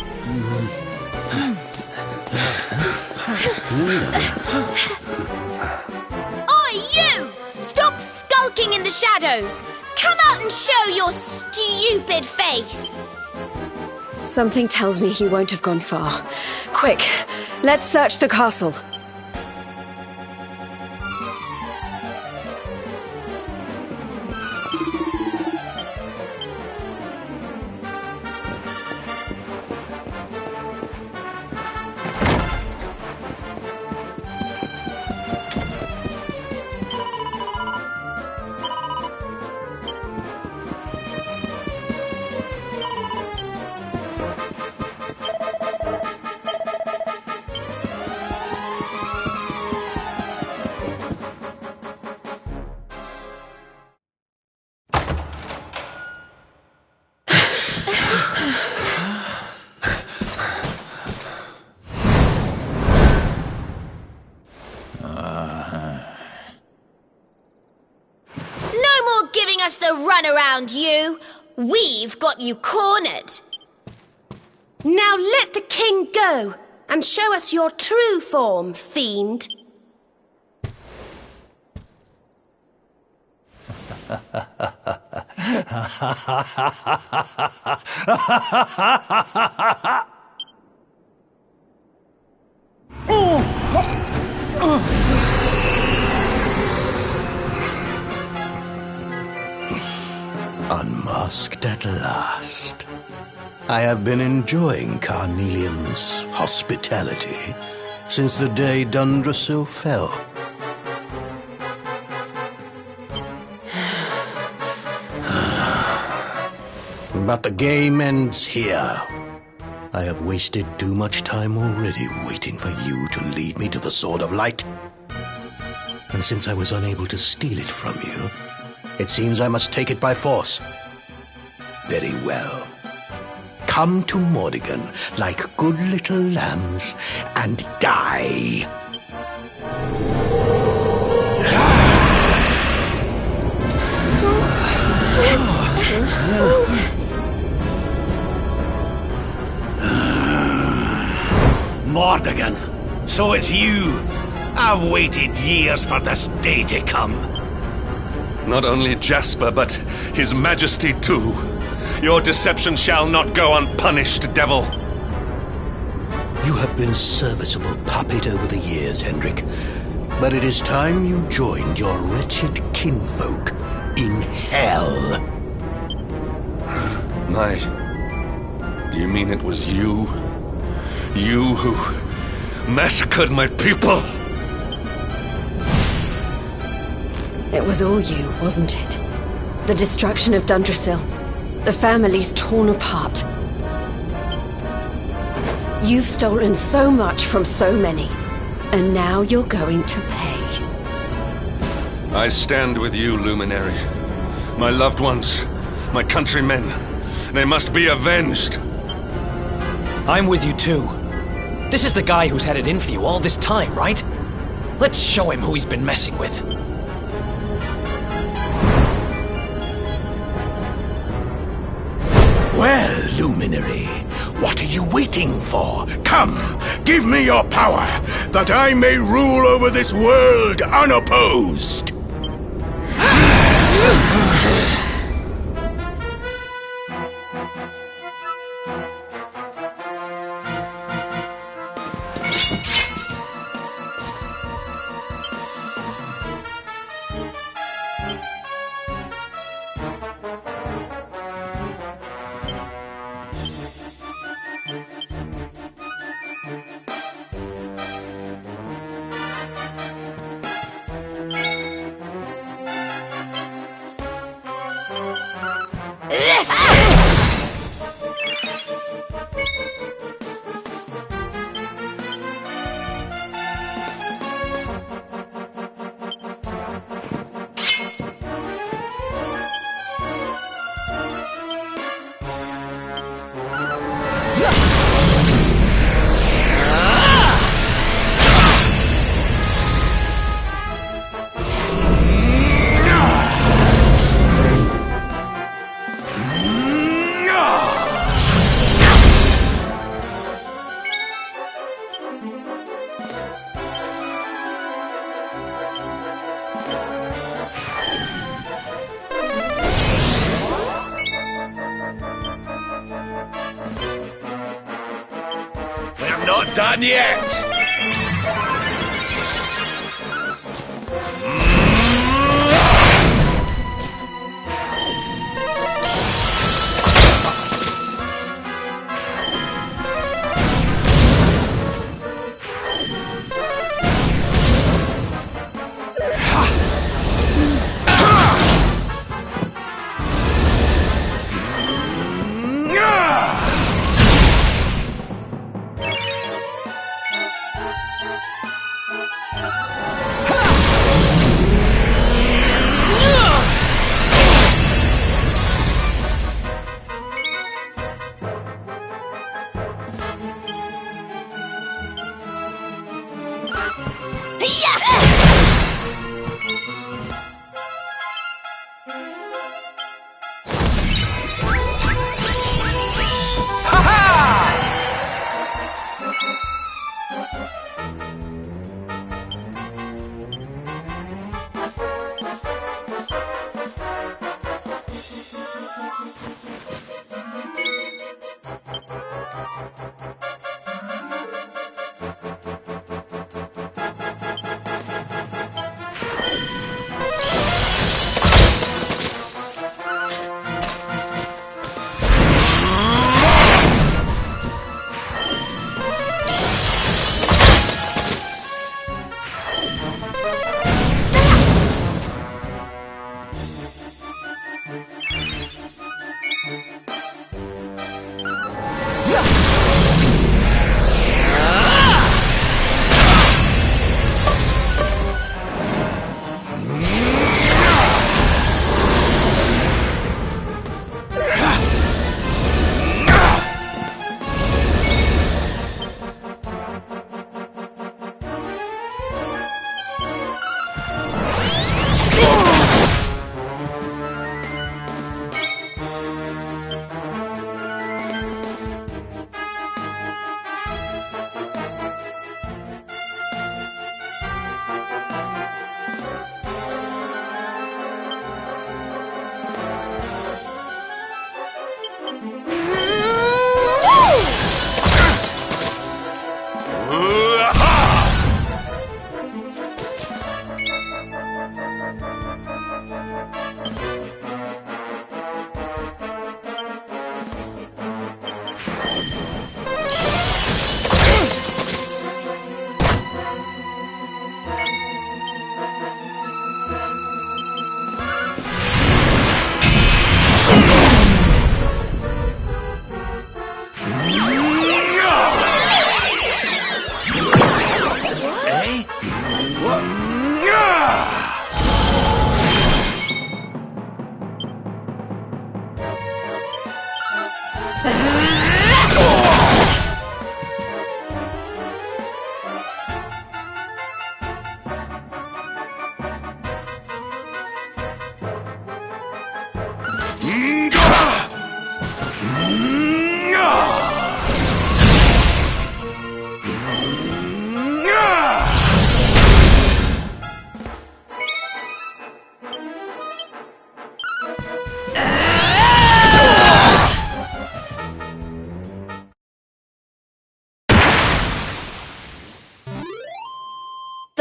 Oi, you! Stop skulking in the shadows! Come out and show your stupid face! Something tells me he won't have gone far. Quick, let's search the castle. Runaround, you! We've got you cornered! Now let the king go and show us your true form, fiend. Unmasked at last. I have been enjoying Carnelian's hospitality since the day Dundrasil fell. But the game ends here. I have wasted too much time already waiting for you to lead me to the Sword of Light. And since I was unable to steal it from you, it seems I must take it by force. Very well. Come to Mordigan like good little lambs and die. Mordigan, so it's you. I've waited years for this day to come. Not only Jasper, but His Majesty too. Your deception shall not go unpunished, devil. You have been a serviceable puppet over the years, Hendrik. But it is time you joined your wretched kinfolk in hell. Do you mean it was you? You who massacred my people? It was all you, wasn't it? The destruction of Dundrasil. The families torn apart. You've stolen so much from so many, and now you're going to pay. I stand with you, Luminary. My loved ones, my countrymen, they must be avenged. I'm with you too. This is the guy who's had it in for you all this time, right? Let's show him who he's been messing with. Well, Luminary, what are you waiting for? Come, give me your power, that I may rule over this world unopposed. I'm not done yet!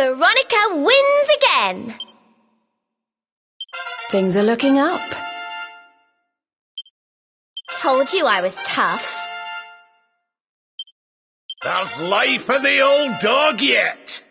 Veronica wins again! Things are looking up. Told you I was tough. There's life in the old dog yet!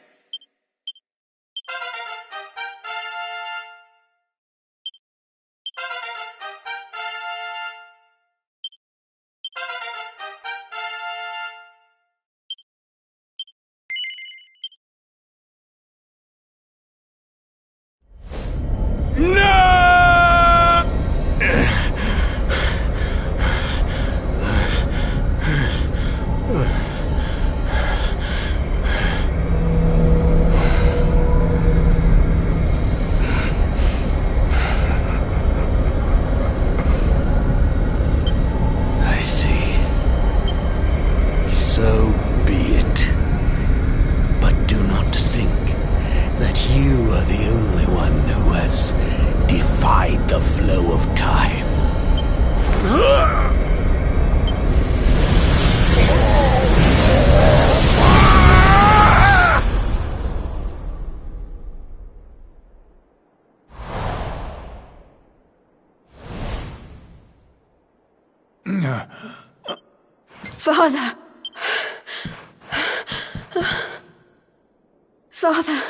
Father,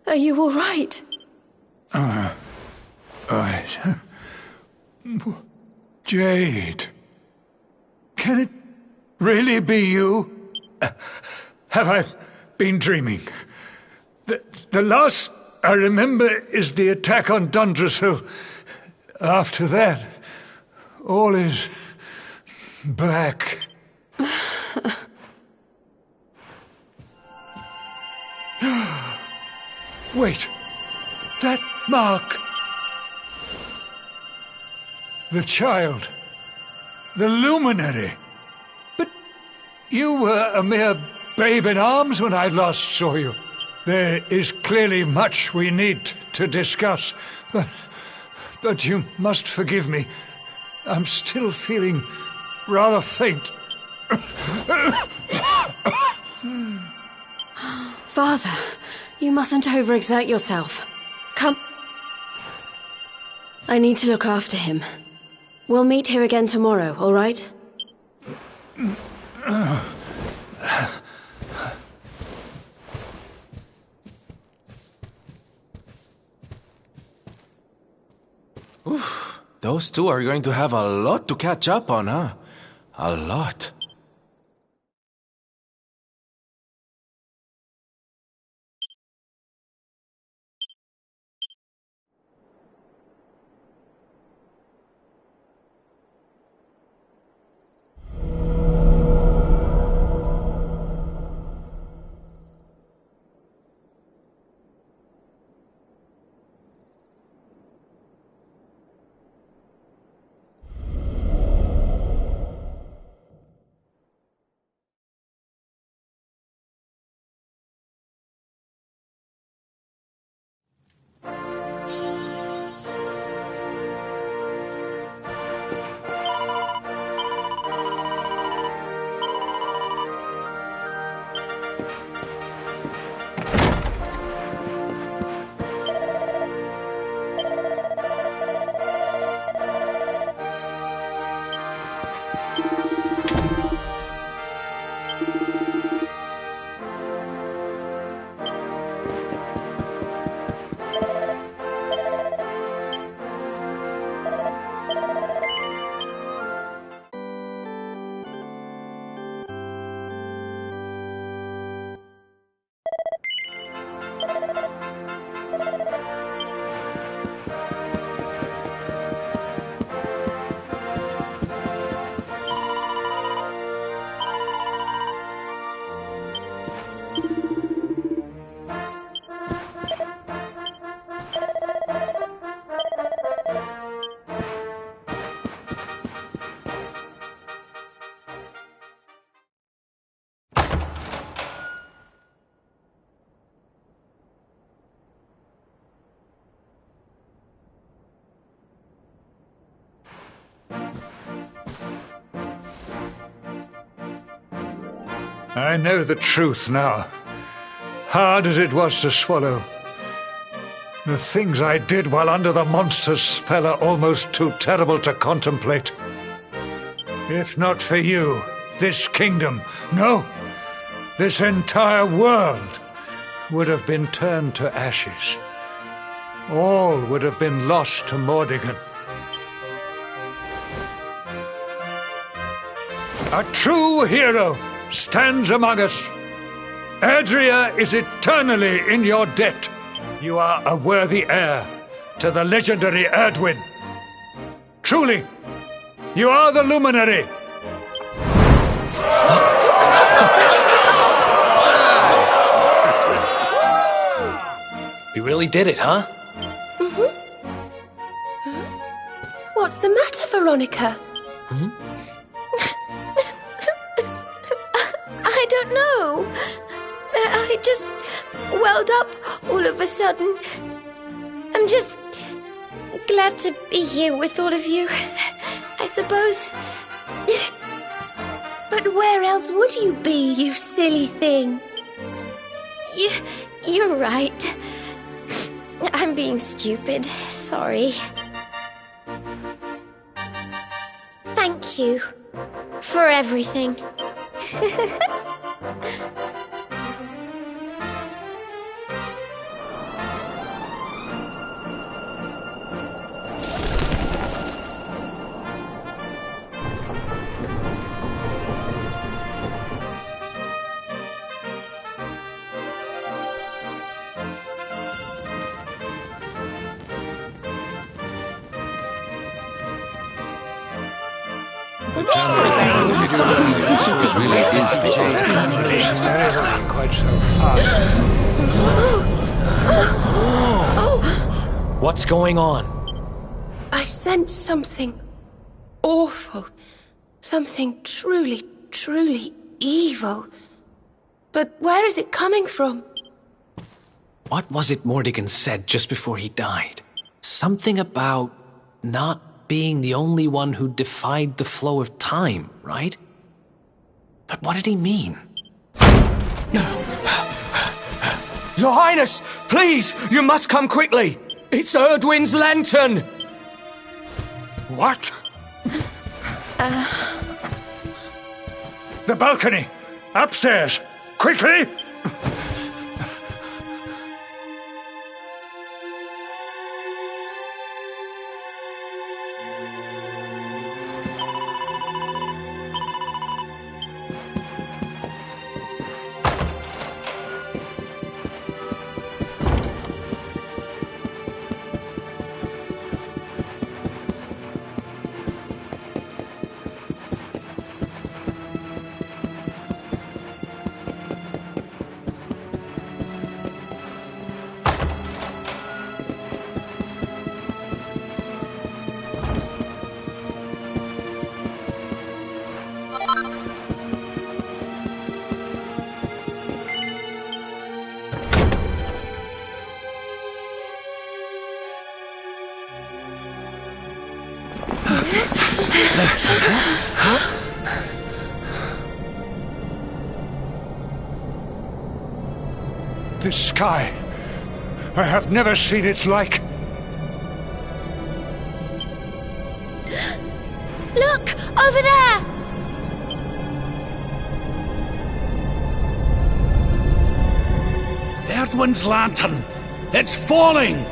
are you all right? Right. Jade. Can it really be you? Have I been dreaming? The last I remember is the attack on Dundrasil. After that, all is black. Wait, that mark. The child. The luminary. But you were a mere babe in arms when I last saw you. There is clearly much we need to discuss, but you must forgive me. I'm still feeling rather faint. Father, you mustn't overexert yourself. Come. I need to look after him. We'll meet here again tomorrow, all right? Oof, those two are going to have a lot to catch up on, huh? A lot. I know the truth now. Hard as it was to swallow. The things I did while under the monster's spell are almost too terrible to contemplate. If not for you, this kingdom, no, this entire world would have been turned to ashes. All would have been lost to Mordigan. A true hero stands among us. Erdrea is eternally in your debt. You are a worthy heir to the legendary Erdwin. Truly, you are the luminary. We really did it, huh? What's the matter, Veronica? I don't know. I just welled up all of a sudden. I'm just glad to be here with all of you, I suppose. But where else would you be, you silly thing? You're right. I'm being stupid. Sorry. Thank you for everything. Quite so fast. What's going on? I sense something awful. Something truly, truly evil. But where is it coming from? What was it Mordigan said just before he died? Something about not being the only one who defied the flow of time, right? But what did he mean? Your Highness, please, you must come quickly. It's Erdwin's lantern. What? The balcony! Upstairs! Quickly! This sky, I have never seen its like. Look! Over there! Erdwin's lantern! It's falling!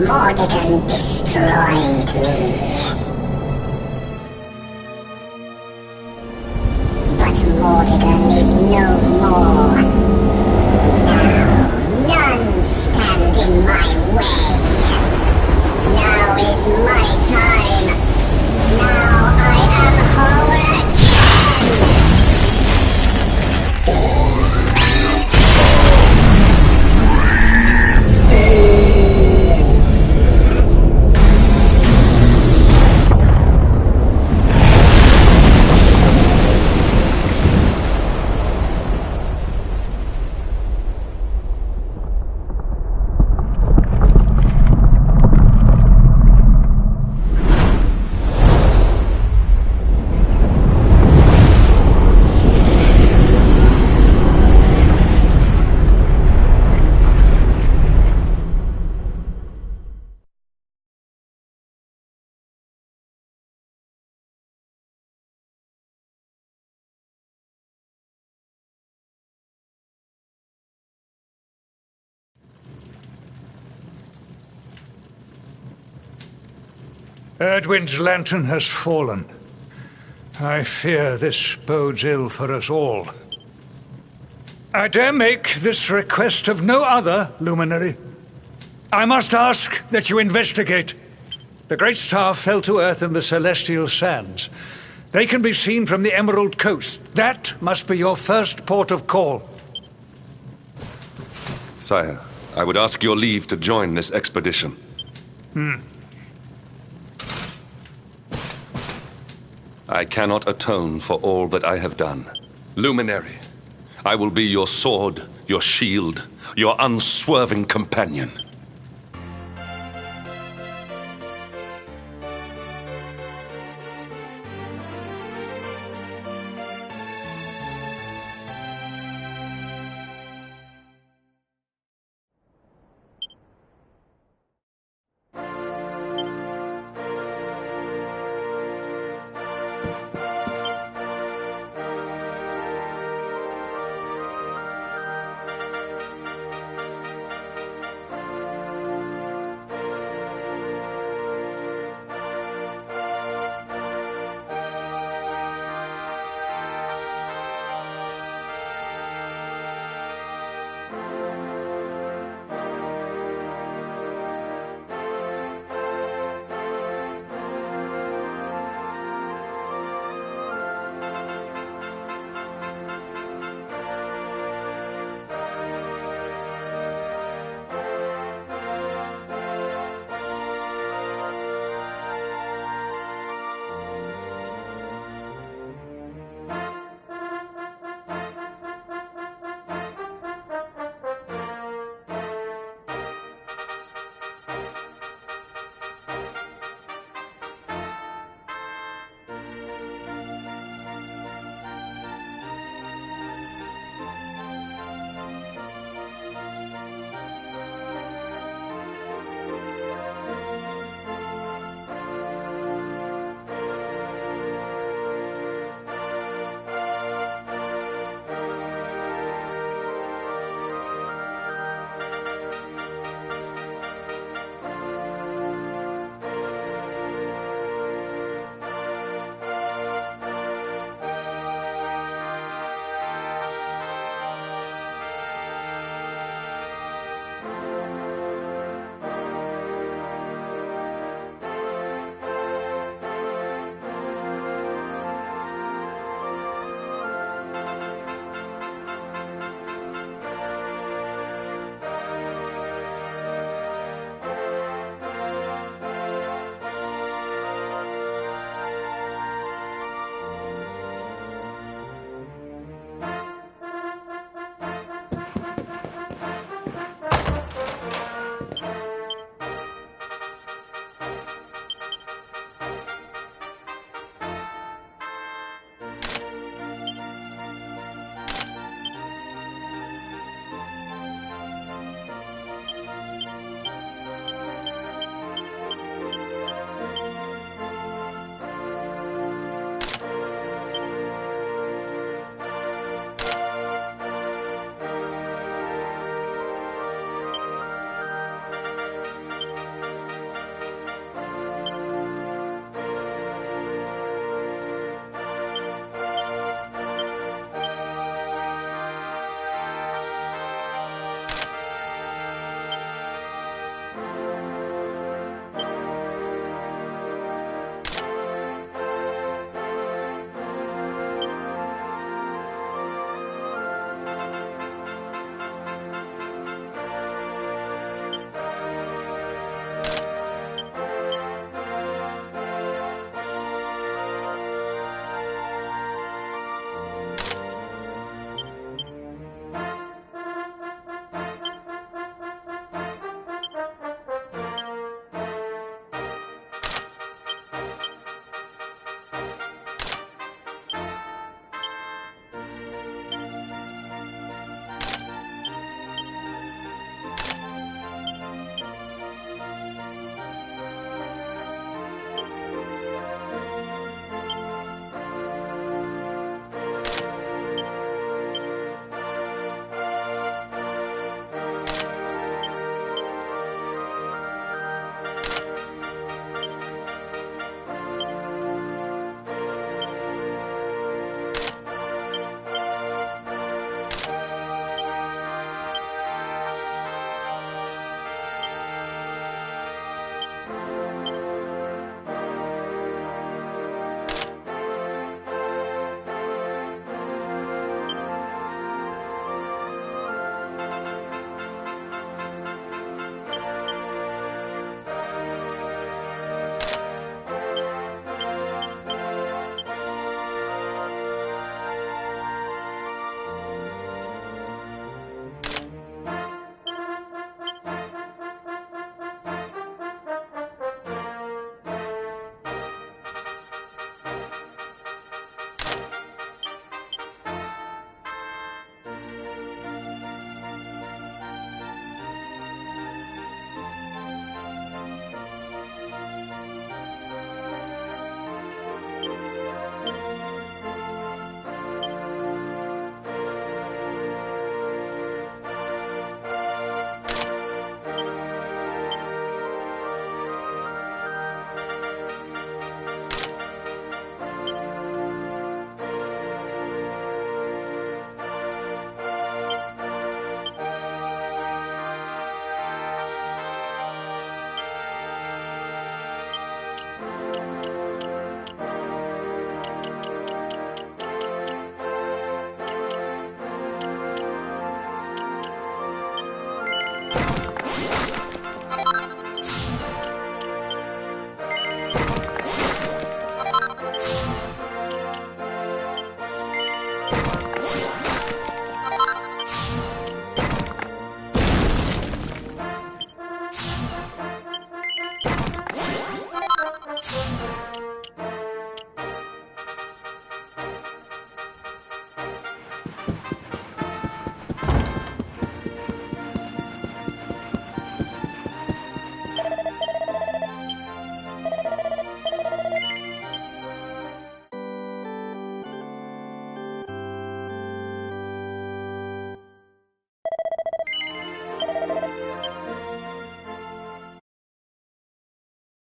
Mordigan destroyed me. But Mordigan is no more. Now, none stand in my way. Now is my time. Now I am whole again. Erdwin's lantern has fallen. I fear this bodes ill for us all. I dare make this request of no other, Luminary. I must ask that you investigate. The Great Star fell to Earth in the Celestial Sands. They can be seen from the Emerald Coast. That must be your first port of call. Sire, I would ask your leave to join this expedition. I cannot atone for all that I have done. Luminary, I will be your sword, your shield, your unswerving companion.